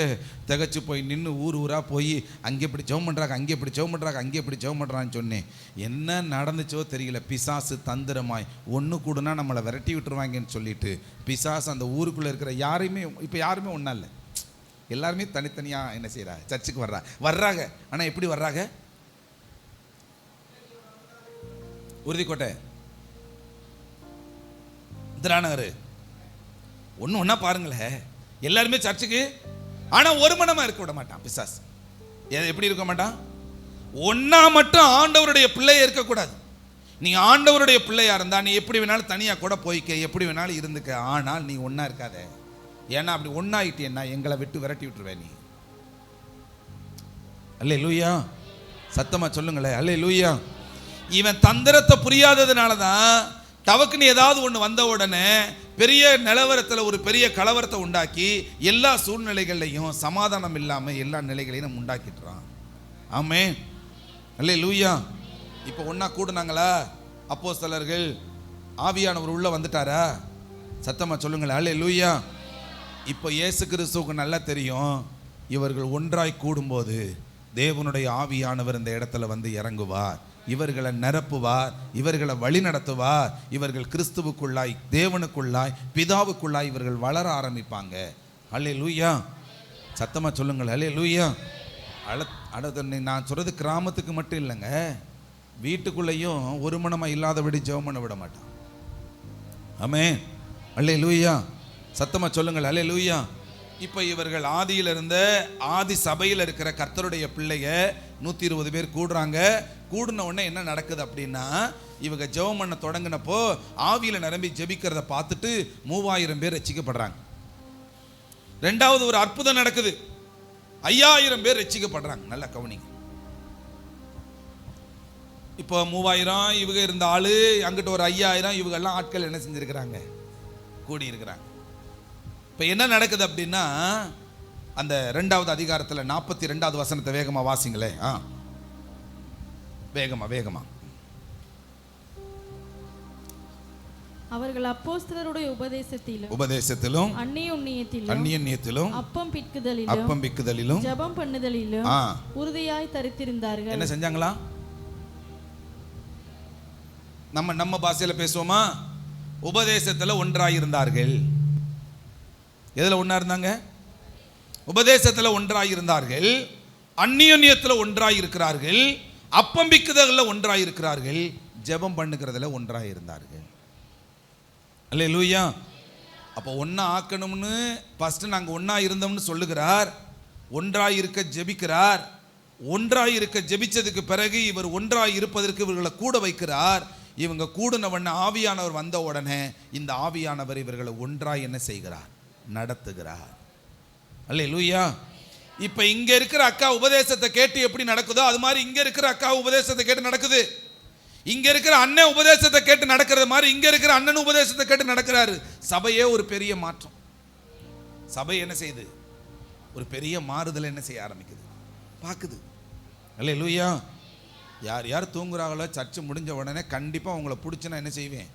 திகச்சு போய் நின்று ஊராக போய் அங்கே இப்படி ஜெபம் பண்ணுறாங்க, அங்கே இப்படி ஜெபம் பண்ணுறாங்க, அங்கே இப்படி ஜெபம் பண்ணுறான்னு சொன்னேன். என்ன நடந்துச்சோ தெரியல. பிசாசு தந்திரமாய் ஒன்று கூடுனா நம்மளை விரட்டி விட்டுருவாங்கன்னு சொல்லிட்டு பிசாசு அந்த ஊருக்குள்ளே இருக்கிற யாரையுமே, இப்போ யாருமே ஒன்றா இல்லை, எல்லாருமே தனித்தனியாக என்ன செய்கிறாங்க? சர்ச்சுக்கு வர்றாங்க. ஆனால் எப்படி வர்றாங்க? உறுதிக்கோட்டை, திராநகர், ஒன்னா பாருங்களேன். எல்லாருமே சர்ச்சுக்கு, ஆனா ஒரு மனமா இருக்க விட மாட்டான் பிசாசு. எப்படி இருக்க மாட்டான்? ஒன்னா மட்டும் ஆண்டவருடைய பிள்ளைய இருக்கக்கூடாது. நீ ஆண்டவருடைய பிள்ளையா இருந்தா நீ எப்படி வேணாலும் தனியா கூட போய்க்க, எப்படி வேணாலும் இருந்துக்க. ஆனால் நீ ஒன்னா இருக்காத. ஏன்னா அப்படி ஒன்னாயிட்டேன்னா எங்களை விட்டு விரட்டி விட்டுருவே நீ. அல்லேலூயா. சத்தமா சொல்லுங்களேன் அல்லேலூயா. இவன் தந்திரத்தை புரியாததுனால தான் டவக்குன்னு ஏதாவது ஒன்று வந்த உடனே பெரிய நிலவரத்தில் ஒரு பெரிய கலவரத்தை உண்டாக்கி எல்லா சூழ்நிலைகள்லையும் சமாதானம் இல்லாமல் எல்லா நிலைகளையும் நம்ம உண்டாக்கிட்டுறான். ஆமென். அல்லேலூயா. இப்போ ஒன்றா கூடுனாங்களா அப்போஸ்தலர்கள்? ஆவியானவர் உள்ள வந்துட்டாரா? சத்தமாக சொல்லுங்களேன் அல்லேலூயா. இப்போ இயேசு கிறிஸ்துவுக்கு நல்லா தெரியும் இவர்கள் ஒன்றாய் கூடும்போது தேவனுடைய ஆவியானவர் இந்த இடத்துல வந்து இறங்குவார், இவர்களை நிரப்புவார், இவர்களை வழி நடத்துவார். இவர்கள் கிறிஸ்துவுக்குள்ளாய், தேவனுக்குள்ளாய், பிதாவுக்குள்ளாய் இவர்கள் வளர ஆரம்பிப்பாங்க. அல்லேலூயா, சத்தமா சொல்லுங்கள் அல்லேலூயா. அடுத்து நான் சொல்றது கிராமத்துக்கு மட்டும் இல்லைங்க, வீட்டுக்குள்ளேயும் ஒரு மனமாக இல்லாதபடி ஜெபம் பண்ண விட மாட்டான். ஆமென், அல்லேலூயா, சத்தமா சொல்லுங்கள் அல்லேலூயா. இப்போ இவர்கள் ஆதியில் இருந்த ஆதி சபையில் இருக்கிற கர்த்தருடைய பிள்ளைய 120 பேர் கூடுறாங்க. கூடின உடனே என்ன நடக்குது அப்படின்னா, இவங்க ஜெபம் பண்ண தொடங்கினப்போ ஆவியில் நிரம்பி ஜெபிக்கிறத பார்த்துட்டு 3000 பேர் ரட்சிக்கப்படுறாங்க. ரெண்டாவது ஒரு அற்புதம் நடக்குது, 5000 பேர் ரட்சிக்கப்படுறாங்க. நல்லா கவனிங்க. இப்போ 3000 இவங்க இருந்த ஆளு, அங்கிட்ட ஒரு 5000, இவங்க எல்லாம் ஆட்கள் என்ன செஞ்சிருக்கிறாங்க, கூடி இருக்கிறாங்க. இப்போ என்ன நடக்குது அப்படின்னா, அந்த 2வது அதிகாரத்தில் 42வது வசனத்தை வேகமா வாசிங்களே. வேகமா. அவர்கள் அப்போஸ்தலருடைய உபதேசத்திலும் அந்நியத்திலும் அப்பம் பிக்குதலிலும் ஜெபம் பண்ணுதலிலும் உறுதியாய் தரித்திருந்தார்கள். என்ன செஞ்சாங்களா? நம்ம பாஷையில பேசுவோமா? உபதேசத்துல ஒன்றாய் இருந்தார்கள். எதுல ஒன்றா இருந்தாங்க? உபதேசத்துல ஒன்றாய் இருந்தார்கள், அந்நியத்துல ஒன்றாய் இருக்கிறார்கள், அப்பம்பிக்குதல்ல ஒன்றாய் இருக்கிறார்கள், ஜெபம் பண்ணுகிறதுல ஒன்றாய் இருந்தார்கள். அல்லேலூயா. அப்போ ஒன்றா ஆக்கணும்னு ஃபஸ்ட்டு நாங்கள் ஒன்றா இருந்தோம்னு சொல்லுகிறார். ஒன்றாய் இருக்க ஜெபிக்கிறார். ஒன்றாய் இருக்க ஜெபிச்சதுக்கு பிறகு இவர் ஒன்றாய் இருப்பதற்கு இவர்களை கூட வைக்கிறார். இவங்க கூடுனவண்ண ஆவியானவர் வந்த உடனே இந்த ஆவியானவர் இவர்களை ஒன்றாய் என்ன செய்கிறார், நடத்துகிறார். அல்லேலூயா. இப்போ இங்க இருக்கிற அக்கா உபதேசத்தை கேட்டு எப்படி நடக்குதோ அது மாதிரி இங்க இருக்கிற அக்கா உபதேசத்தை கேட்டு நடக்குது. இங்க இருக்கிற அண்ணன் உபதேசத்தை கேட்டு நடக்கிறது மாதிரி இங்க இருக்கிற அண்ணன் உபதேசத்தை கேட்டு நடக்கிறாரு. சபையே ஒரு பெரிய மாற்றம். சபை என்ன செய்யுது, ஒரு பெரிய மாறுதல் என்ன செய்ய ஆரம்பிக்குது, பார்க்குது. அல்லேலூயா. யார் யார் தூங்குறாங்களோ சர்ச்சு முடிஞ்ச உடனே கண்டிப்பாக உங்களை பிடிச்சி நான் என்ன செய்வேன்,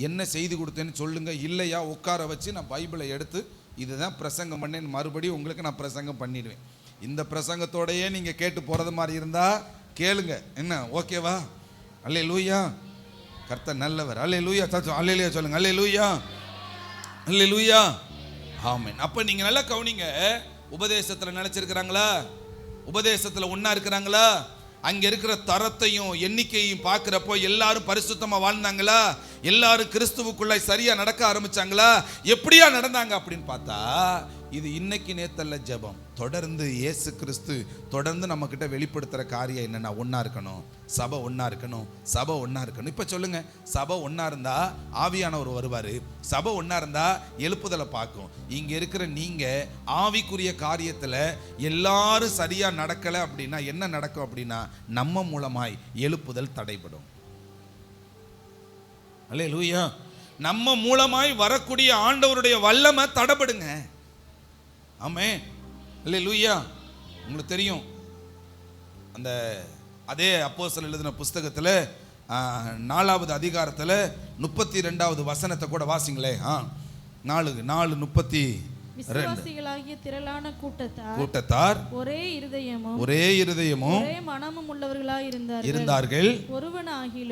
என்ன செய்தி கொடுத்தேன்னு சொல்லுங்க. இல்லையா உட்கார வச்சு நான் பைபிளை எடுத்து இதுதான் பிரசங்கம் பண்ணேன்னு மறுபடியும் உங்களுக்கு நான் பிரசங்கம் பண்ணிடுவேன். இந்த பிரசங்கத்தோடையே நீங்கள் கேட்டு போகிறது மாதிரி இருந்தால் கேளுங்க, என்ன ஓகேவா? அல்லேலூயா. கர்த்தர் நல்லவர். அல்லேலூயா. அல்லேலூயா சொல்லுங்க. அல்லேலூயா, அல்லேலூயா, ஆமென். அப்போ நீங்கள் நல்லா கவனிங்க. உபதேசத்தில் நினைச்சிருக்கிறாங்களா? உபதேசத்தில் ஒன்றா இருக்கிறாங்களா? அங்கே இருக்கிற தரத்தையும் எண்ணிக்கையும் பார்க்குறப்போ எல்லாரும் பரிசுத்தமாக வாழ்ந்தாங்களா? எல்லாரும் கிறிஸ்துவுக்குள்ளாய் சரியாக நடக்க ஆரம்பிச்சாங்களா? எப்படியா நடந்தாங்க அப்படின்னு பார்த்தா, இது இன்னைக்கு நேத்தல்ல ஜெபம். தொடர்ந்து இயேசு கிறிஸ்து தொடர்ந்து நம்மக்கிட்ட வெளிப்படுத்துகிற காரியம் என்னென்னா, ஒன்றா இருக்கணும், சபை ஒன்றா இருக்கணும், சபை ஒன்றா இருக்கணும். இப்போ சொல்லுங்க, சபை ஒன்றா இருந்தால் ஆவியானவர் வருவார், சபை ஒன்றா இருந்தால் எழுப்புதலை பார்க்கும். இங்கே இருக்கிற நீங்கள் ஆவிக்குரிய காரியத்தில் எல்லாரும் சரியாக நடக்கலை அப்படின்னா என்ன நடக்கும் அப்படின்னா, நம்ம மூலமாய் எழுப்புதல் தடைபடும். அல்லேலூயா. நம்ம மூலமாய் வரக்கூடிய ஆண்டவருடைய வல்லமை தடைபடுங்க. ஆமென், அல்லேலூயா. உங்களுக்கு தெரியும், அந்த அதே அப்போஸ்தலர் எழுதின புஸ்தகத்தில் 4வது அதிகாரத்தில் 32வது வசனத்தை கூட வாசிங்களே. 4:30. விசுவாசிகளாகிய திரளான கூட்டத்தார் ஒரே இருதயமும் ஒரே மனமும் உள்ளவர்களாய் இருந்தார்கள்.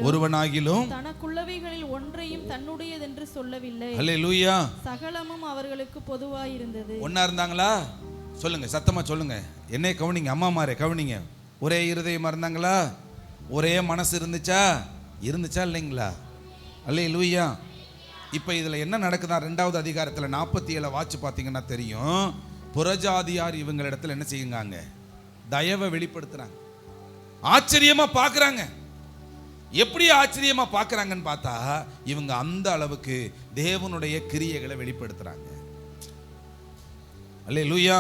ஒருவனாகிலும் தனக்குள்ளவைகளில் ஒன்றையும் தன்னுடையதென்று சொல்லவில்லை. அல்லேலூயா. சகலமும் அவர்களுக்கு பொதுவாய் இருந்தது. ஒன்னா இருந்தாங்களா? சொல்லுங்க, சத்தமா சொல்லுங்க. என்னை கவனிங்க, அம்மா மாரே கவனிங்க. ஒரே இருதயமா இருந்தாங்களா? ஒரே மனசு இருந்துச்சா இல்லைங்களா? அல்லேலூயா. இப்போ இதில் என்ன நடக்குதா? 2வது அதிகாரத்தில் 47 வாட்சி பார்த்தீங்கன்னா தெரியும். புறஜாதியார் இவங்களிடத்தில் என்ன செய்யுங்க, தயவை வெளிப்படுத்துறாங்க. ஆச்சரியமா பார்க்குறாங்க. எப்படி ஆச்சரியமா பார்க்குறாங்கன்னு பார்த்தா, இவங்க அந்த அளவுக்கு தேவனுடைய கிரியைகளை வெளிப்படுத்துறாங்க. அல்லேலூயா.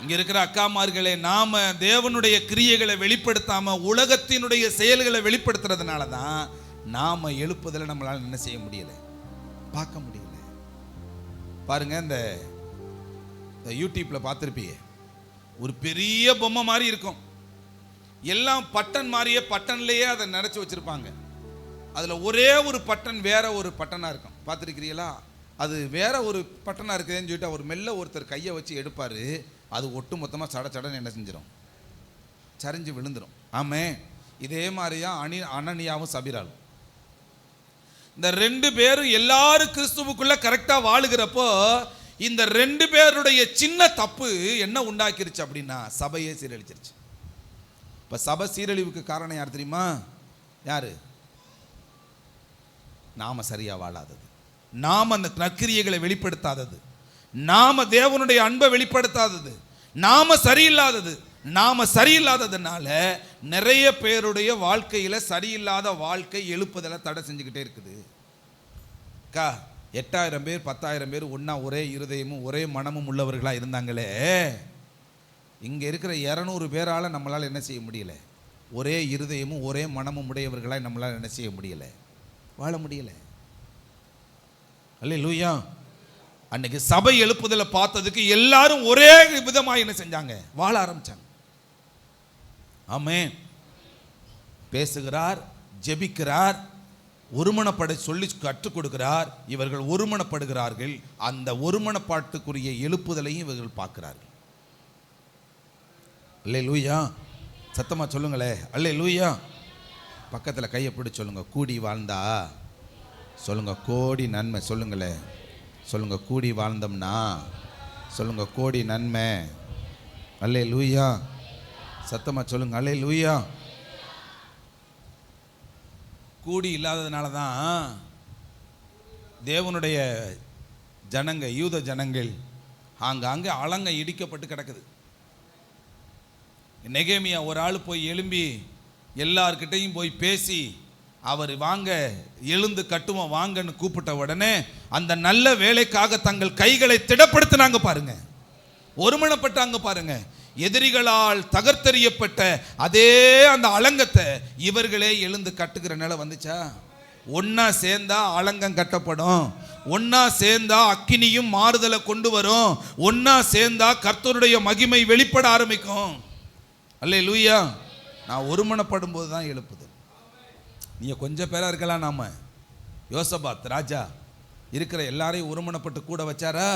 இங்க இருக்கிற அக்காமார்களே, நாம தேவனுடைய கிரியைகளை வெளிப்படுத்தாம உலகத்தினுடைய செயல்களை வெளிப்படுத்துறதுனால தான் நாம எழுப்புதலை நம்மளால என்ன செய்ய முடியல, பார்க்க முடியல. பாருங்க, இந்த யூடியூப்ல பார்த்துருப்பீங்க, ஒரு பெரிய பொம்மை மாதிரி இருக்கும். எல்லாம் பட்டன் மாதிரியே, பட்டன்லேயே அதை நினைச்சு வச்சிருப்பாங்க. அதில் ஒரே ஒரு பட்டன் வேற ஒரு பட்டனாக இருக்கும். பார்த்துருக்கிறீங்களா? அது வேற ஒரு பட்டனாக இருக்குதுன்னு சொல்லிட்டு அவர் மெல்ல ஒருத்தர் கையை வச்சு எடுப்பார். அது ஒட்டு மொத்தமாக சடன்னு என்ன செஞ்சிடும், சரிஞ்சு விழுந்துடும். ஆமே, இதே மாதிரியா அனனியாவும் சபிராலும். இந்த 2 பேரும் எல்லாரும் கிறிஸ்துவுக்குள்ள கரெக்டா வாழுகிறப்போ இந்த 2 பேருடைய சின்ன தப்பு என்ன உண்டாக்கிருச்சு அப்படின்னா சபையே சீரழிச்சிருச்சு. இப்ப சபை சீரழிவுக்கு காரணம் யார் தெரியுமா? யாரு? நாம சரியா வாழாதது, நாம அந்த நற்கிரியைகளை வெளிப்படுத்தாதது, நாம தேவனுடைய அன்பை வெளிப்படுத்தாதது, நாம சரியில்லாததுனால நிறைய பேருடைய வாழ்க்கையில சரியில்லாத வாழ்க்கை எழுப்புதலை தடை செஞ்சுக்கிட்டே இருக்குது. 8000 பேர் 10,000 பேர் ஒன்னா ஒரே இருதயமும் ஒரே மனமும் உள்ளவர்களா இருந்தாங்களே, இங்க இருக்கிற 200 பேரால நம்மளால என்ன செய்ய முடியல? ஒரே இருதயமும் ஒரே மனமும் உடையவர்களா நம்மளால என்ன செய்ய முடியல? வாழ முடியல. அல்லேலூயா. அன்னைக்கு சபை எழுப்புதலை பார்த்ததுக்கு எல்லாரும் ஒரே விதமாக என்ன செஞ்சாங்க? வாழ ஆரம்பிச்சாங்க. ஆமென். பேசுகிறார், ஜெபிக்கிறார், ஒருமனப்பட சொல்லி கற்றுக் கொடுக்கிறார். இவர்கள் ஒருமனப்படுகிறார்கள். அந்த ஒருமனப்பாட்டுக்குரிய எழுப்புதலையும் இவர்கள் பார்க்கிறார்கள். அல்லேலூயா. சத்தமா சொல்லுங்களே, அல்லேலூயா. பக்கத்தில் கையை பிடிச்சு சொல்லுங்க, கூடி வாழ்ந்தா சொல்லுங்க கோடி நன்மை. சொல்லுங்களே, சொல்லுங்க கூடி வாழ்ந்தோம்னா சொல்லுங்க கோடி நன்மை. அல்லேலூயா. சத்தமா சொல்லுங்க, அல்லேலூயா. கூடி இல்லாததுனால தான் தேவனுடைய ஜனங்க, யூத ஜனங்கள் ஆங்காங்கே அலங்க இடிக்கப்பட்டு கிடக்குது. நெகேமியா ஒரு ஆள் போய் எழும்பி எல்லார்கிட்டையும் போய் பேசி அவர் வாங்க எழுந்து கட்டுவோம் வாங்கன்னு கூப்பிட்ட உடனே அந்த நல்ல வேலைக்காக தங்கள் கைகளை திடப்படுத்தினாங்க பாருங்க, ஒருமனப்பட்டாங்க பாருங்க. எதிரிகளால் தகர்த்தெறியப்பட்ட அதே அந்த அலங்கத்தை இவர்களே எழுந்து கட்டுகிற நிலை வந்துச்சா? ஒன்னா சேர்ந்தா அலங்கம் கட்டப்படும், ஒன்னா சேர்ந்தா அக்கினியும் மாறுதலை கொண்டு வரும், ஒன்னா சேர்ந்தா கர்த்தருடைய மகிமை வெளிப்பட ஆரம்பிக்கும். அல்லேலூயா. நான் ஒருமனப்படும் போது தான் எழுப்புது. நீங்க கொஞ்சம் பேரா இருக்கலாம். நாம யோசபாத் ராஜா இருக்கிற எல்லாரையும் ஒருமனப்பட்டு கூட வச்சாரா?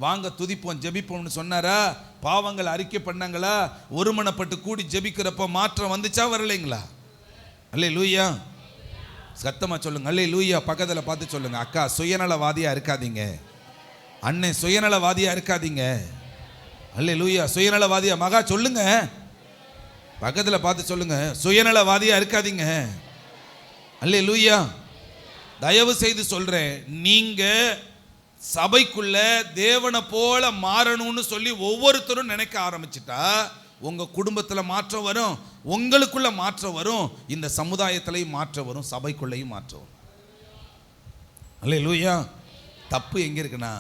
வாங்க துதிப்போம் ஜெபிப்போம்னு சொன்னாரா? பாவங்கள் அறிக்கை பண்ணாங்களா? ஒருமனப்பட்டு கூடி ஜெபிக்கிறப்ப மாற்றம் வந்துச்சா வரலைங்களா? அல்லேலூயா. சத்தமா சொல்லுங்க, அல்லேலூயா. பக்கத்தில் பார்த்து சொல்லுங்க, அக்கா சுயநலவாதியா இருக்காதீங்க, அண்ணன் சுயநலவாதியா இருக்காதீங்க. அல்லேலூயா. சுயநலவாதியா மகா சொல்லுங்க, பக்கத்தில் பார்த்து சொல்லுங்க, சுயநலவாதியா இருக்காதீங்க. அல்லேலூயா. தயவு செய்து சொல்றேன், நீங்க சபைக்குள்ள தேவனை போல மாறணும்னு சொல்லி ஒவ்வொருத்தரும் நினைக்க ஆரம்பிச்சிட்டா உங்க குடும்பத்துல மாற்றம் வரும், உங்களுக்குள்ள மாற்றம் வரும், இந்த சமுதாயத்திலையும் மாற்றம் வரும், சபைக்குள்ளையும் மாற்றம் வரும். அல்லேலூயா. தப்பு எங்க இருக்குன்னா,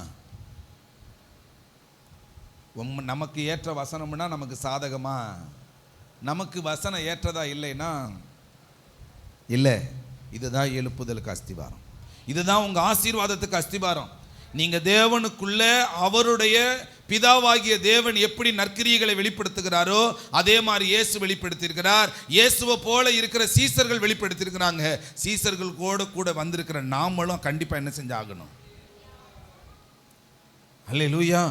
நமக்கு ஏற்ற வசனம்னா நமக்கு சாதகமா, நமக்கு வசனம் ஏற்றதா இல்லைன்னா இல்லை. இதுதான் எழுப்புதலுக்கு அஸ்திவாரம், இதுதான் உங்க ஆசீர்வாதத்துக்கு அஸ்திவாரம். நீங்க தேவனுக்குள்ள அவருடைய பிதாவாகிய தேவன் எப்படி நற்கிரியைகளை வெளிப்படுத்துகிறாரோ அதே மாதிரி இயேசு வெளிப்படுத்தியிருக்கிறார். இயேசுவை போல இருக்கிற சீசர்கள் வெளிப்படுத்தியிருக்கிறாங்க. சீசர்கள் கூட வந்திருக்கிற நாமளும் கண்டிப்பா என்ன செஞ்சாகணும்? அல்லேலூயா.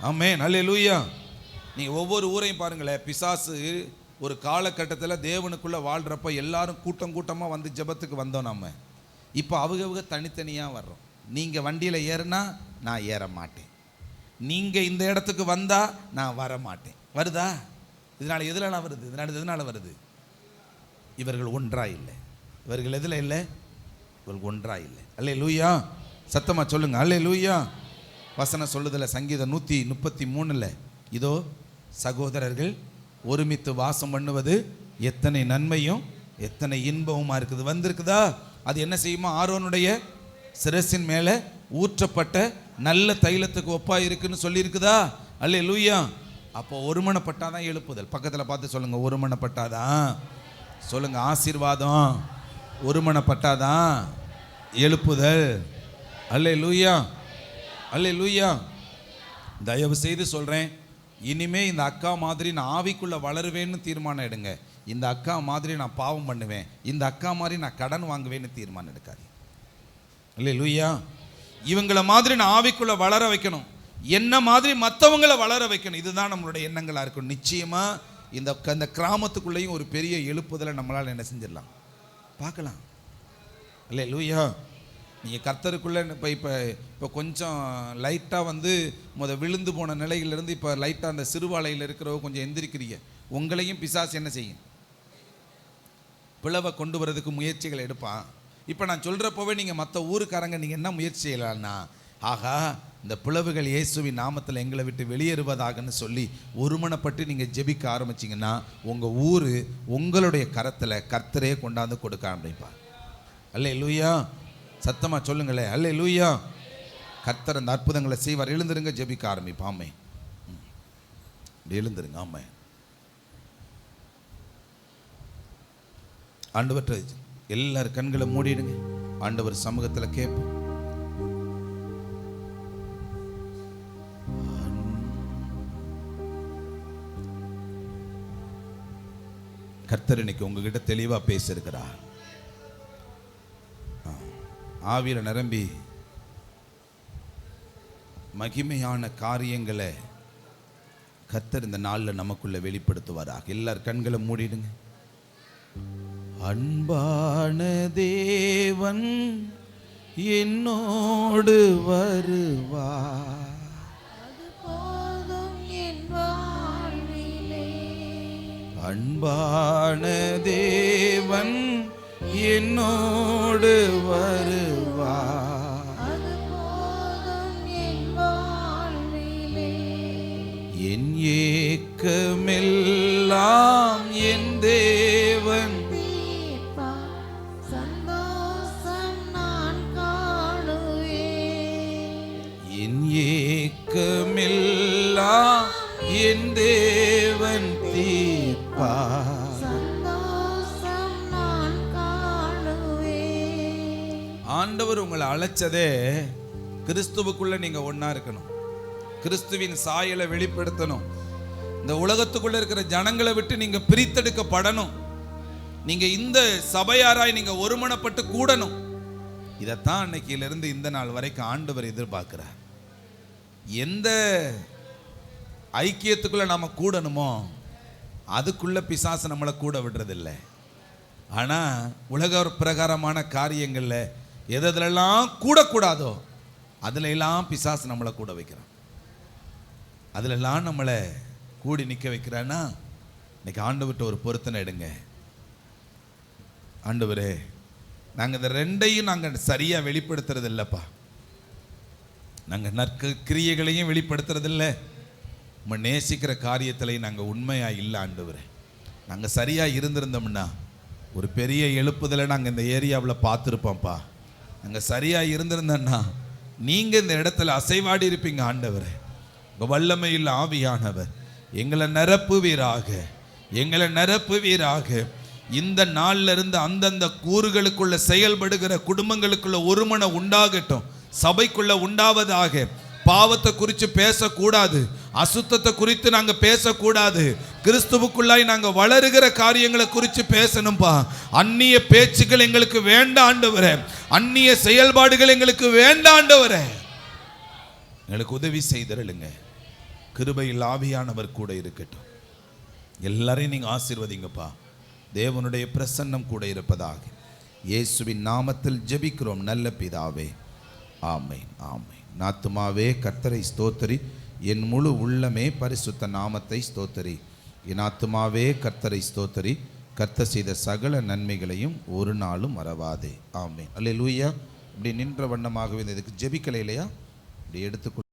ஆமென். அல்லேலூயா. நீங்க ஒவ்வொரு ஊரையும் பாருங்களேன், பிசாசு ஒரு காலகட்டத்தில் தேவனுக்குள்ள வாழ்றப்ப எல்லாரும் கூட்டம் கூட்டமா வந்து ஜெபத்துக்கு வந்தோம். நம்ம இப்போ அவங்க தனித்தனியா வர்றோம். நீங்க வண்டியில ஏறினா நான் ஏற மாட்டேன், நீங்க இந்த இடத்துக்கு வந்தா நான் வர மாட்டேன். வருதா? இதனால எதுலாம் வருது? எதனால வருது? இவர்கள் ஒன்றா இல்லை. இவர்கள் எதுல இல்லை? இவர்கள் ஒன்றா இல்லை. அல்லேலூயா. சத்தமா சொல்லுங்க, அல்லேலூயா. வசனம் சொல்லுதல சங்கீதம் 133 இதோ சகோதரர்கள் ஒருமித்து வாசம் பண்ணுவது எத்தனை நன்மையும் எத்தனை இன்பமுமா இருக்குது. வந்திருக்குதா? அது என்ன செய்யுமா? ஆரோனுடைய சிரசின் மேலே ஊற்றப்பட்ட நல்ல தைலத்துக்கு ஒப்பா இருக்குன்னு சொல்லி இருக்குதா? அல்லேலூயா. அப்போ ஒருமனப்பட்டாதான் எழுப்புதல். பக்கத்தில் பார்த்து சொல்லுங்க, ஒருமனப்பட்டாதான். சொல்லுங்க, ஆசீர்வாதம். ஒருமனப்பட்டாதான் எழுப்புதல். அல்லேலூயா. அல்லேலூயா. தயவு செய்து சொல்றேன், இனிமே இந்த அக்கா மாதிரி நான் ஆவிக்குள்ள வளருவேன்னு தீர்மானம் எடுங்க. இந்த அக்கா மாதிரி நான் பாவம் பண்ணுவேன், இந்த அக்கா மாதிரி நான் கடன் வாங்குவேன்னு தீர்மானம் எடுக்காது. அல்லேலூயா. இவங்கள மாதிரி நான் ஆவிக்குள்ள வளர வைக்கணும், என்ன மாதிரி மற்றவங்களை வளர வைக்கணும். இதுதான் நம்மளுடைய எண்ணங்களாக இருக்கும். நிச்சயமாக இந்த கிராமத்துக்குள்ளேயும் ஒரு பெரிய எழுப்புதலை நம்மளால் என்ன செஞ்சிடலாம், பார்க்கலாம். இல்லை லூயா, நீங்கள் கர்த்தருக்குள்ளே இப்போ கொஞ்சம் லைட்டாக விழுந்து போன நிலையிலேருந்து இப்போ லைட்டாக அந்த சிறுவாலையில் இருக்கிறவங்க கொஞ்சம் எந்திரிக்கிறீங்க. உங்களையும் பிசாசு என்ன செய்யும், பிளவை கொண்டு வரதுக்கு முயற்சிகள் எடுப்பான். இப்போ நான் சொல்கிறப்போவே நீங்கள் மற்ற ஊருக்காரங்க நீங்கள் என்ன முயற்சி செய்யலான்னா, ஆகா இந்த பிளவுகள் இயேசுவின் நாமத்தில் எங்களை விட்டு வெளியேறுவதாகன்னு சொல்லி ஒருமனப்பட்டு நீங்கள் ஜெபிக்க ஆரம்பிச்சிங்கன்னா உங்கள் ஊர் உங்களுடைய கரத்தில் கர்த்தரே கொண்டாந்து கொடுக்க ஆரம்பிப்பார். அல்லேலூயா, சத்தமாக சொல்லுங்களே அல்லேலூயா. கர்த்தர் அந்த அற்புதங்களை செய்வார். எழுந்துருங்க, ஜெபிக்க ஆரம்பிப்போம். ஆமே, எழுந்துருங்க. ஆமே, ஆண்டவர்கிட்ட எல்லாரும் கண்களை மூடிடுங்க. ஆண்டவர் சமூகத்தில் கேட்போம். கர்த்தர் இன்னைக்கு உங்ககிட்ட தெளிவாக பேசியிருக்கிறார். ஆவியில் நிரம்பி மகிமையான காரியங்களை கர்த்தர் இந்த நாளில் நமக்குள்ள வெளிப்படுத்துவாராக. எல்லார் கண்களை மூடிடுங்க. அன்பான தேவன் என்னோடு வருவார், அன்பான தேவன் என்னோடு வருவார், என் ஏக்கமெல்லாம் என் தேவன் சந்தோஷம் நான் காணுவேன், என் ஏக்கமெல்லாம் என் தேவன் தீர்ப்பார், சந்தோஷம் நான் காணுவேன். ஆண்டவர் உங்களை அழைச்சதே கிறிஸ்துவுக்குள்ள நீங்க ஒண்ணா இருக்கணும், கிறிஸ்துவின் சாயலை வெளிப்படுத்தணும், இந்த உலகத்துக்குள்ள இருக்கிற ஜனங்களை விட்டு நீங்க பிரித்தெடுக்கப்படணும், நீங்க இந்த சபையாராய் நீங்க ஒருமனப்பட்டு கூடணும். இதைத்தான் அன்னைக்கிலிருந்து இந்த நாள் வரைக்கும் ஆண்டவர் எதிர்பார்க்கிறார். எந்த ஐக்கியத்துக்குள்ள நாம கூடணுமோ அதுக்குள்ள பிசாசு நம்மளை கூட விடுறதில்லை. ஆனா உலக பிரகாரமான காரியங்கள்ல எதெல்லாம் கூடக்கூடாதோ அதுல எல்லாம் பிசாசு நம்மளை கூட வைக்கிறான். அதுல எல்லாம் நம்மளை கூடி நிற்க வைக்கிறான்னா இன்னைக்கு ஆண்டவர்கிட்ட ஒரு பொருத்தனை எடுங்க. ஆண்டவரே, நாங்கள் இந்த ரெண்டையும் நாங்கள் சரியாக வெளிப்படுத்துறது இல்லைப்பா, நாங்கள் நற்கிரியைகளையும் வெளிப்படுத்துறதில்லை, நம்ம நேசிக்கிற காரியத்திலையும் நாங்கள் உண்மையாக இல்லை. ஆண்டவரே, நாங்கள் சரியாக இருந்திருந்தோம்னா ஒரு பெரிய எழுப்புதலை நாங்கள் இந்த ஏரியாவில் பார்த்துருப்போம்ப்பா. நாங்கள் சரியாக இருந்திருந்தோம்னா நீங்கள் இந்த இடத்துல அசைவாடி இருப்பீங்க. ஆண்டவரே, உங்கள் வல்லமையில் ஆவியானவர் எங்களை நிரப்புவீராக, எங்களை நிரப்புவீராக. இந்த நாள்ல இருந்து அந்தந்த கூறுகளுக்குள்ள செயல்படுகிற குடும்பங்களுக்குள்ள ஒருமனை உண்டாகட்டும், சபைக்குள்ள உண்டாவதாக. பாவத்தை குறித்து பேசக்கூடாது, அசுத்தத்தை குறித்து நாங்க பேசக்கூடாது, கிறிஸ்துவுக்குள்ளாய் நாங்க வளருகிற காரியங்களை குறித்து பேசணும்பா. அந்நிய பேச்சுக்கள் எங்களுக்கு வேண்டாம் ஆண்டவரே, அந்நிய செயல்பாடுகள் எங்களுக்கு வேண்டாம் ஆண்டவரே. எங்களுக்கு உதவி செய்தருளுங்க. கிருபையில் ஆவியானவர் கூட இருக்கட்டும். எல்லாரையும் நீங்க ஆசீர்வதிங்கப்பா. தேவனுடைய பிரசன்னம் கூட இருப்பதாக இயேசுவின் நாமத்தில் ஜெபிக்கிறோம் நல்ல பிதாவே, ஆமென் ஆமென். ஆத்துமாவே கர்த்தரை ஸ்தோத்திரி, என் முழு உள்ளமே பரிசுத்த நாமத்தை ஸ்தோத்திரி. என் ஆத்துமாவே கர்த்தரை ஸ்தோத்திரி, கர்த்தர் செய்த சகல நன்மைகளையும் ஒரு நாளும் மறவாதே. ஆமென். அல்லேலூயா. இப்படி நின்ற வண்ணமாகவே இதுக்கு ஜெபிக்கலை இல்லையா? இப்படி எடுத்துக்கொள்ள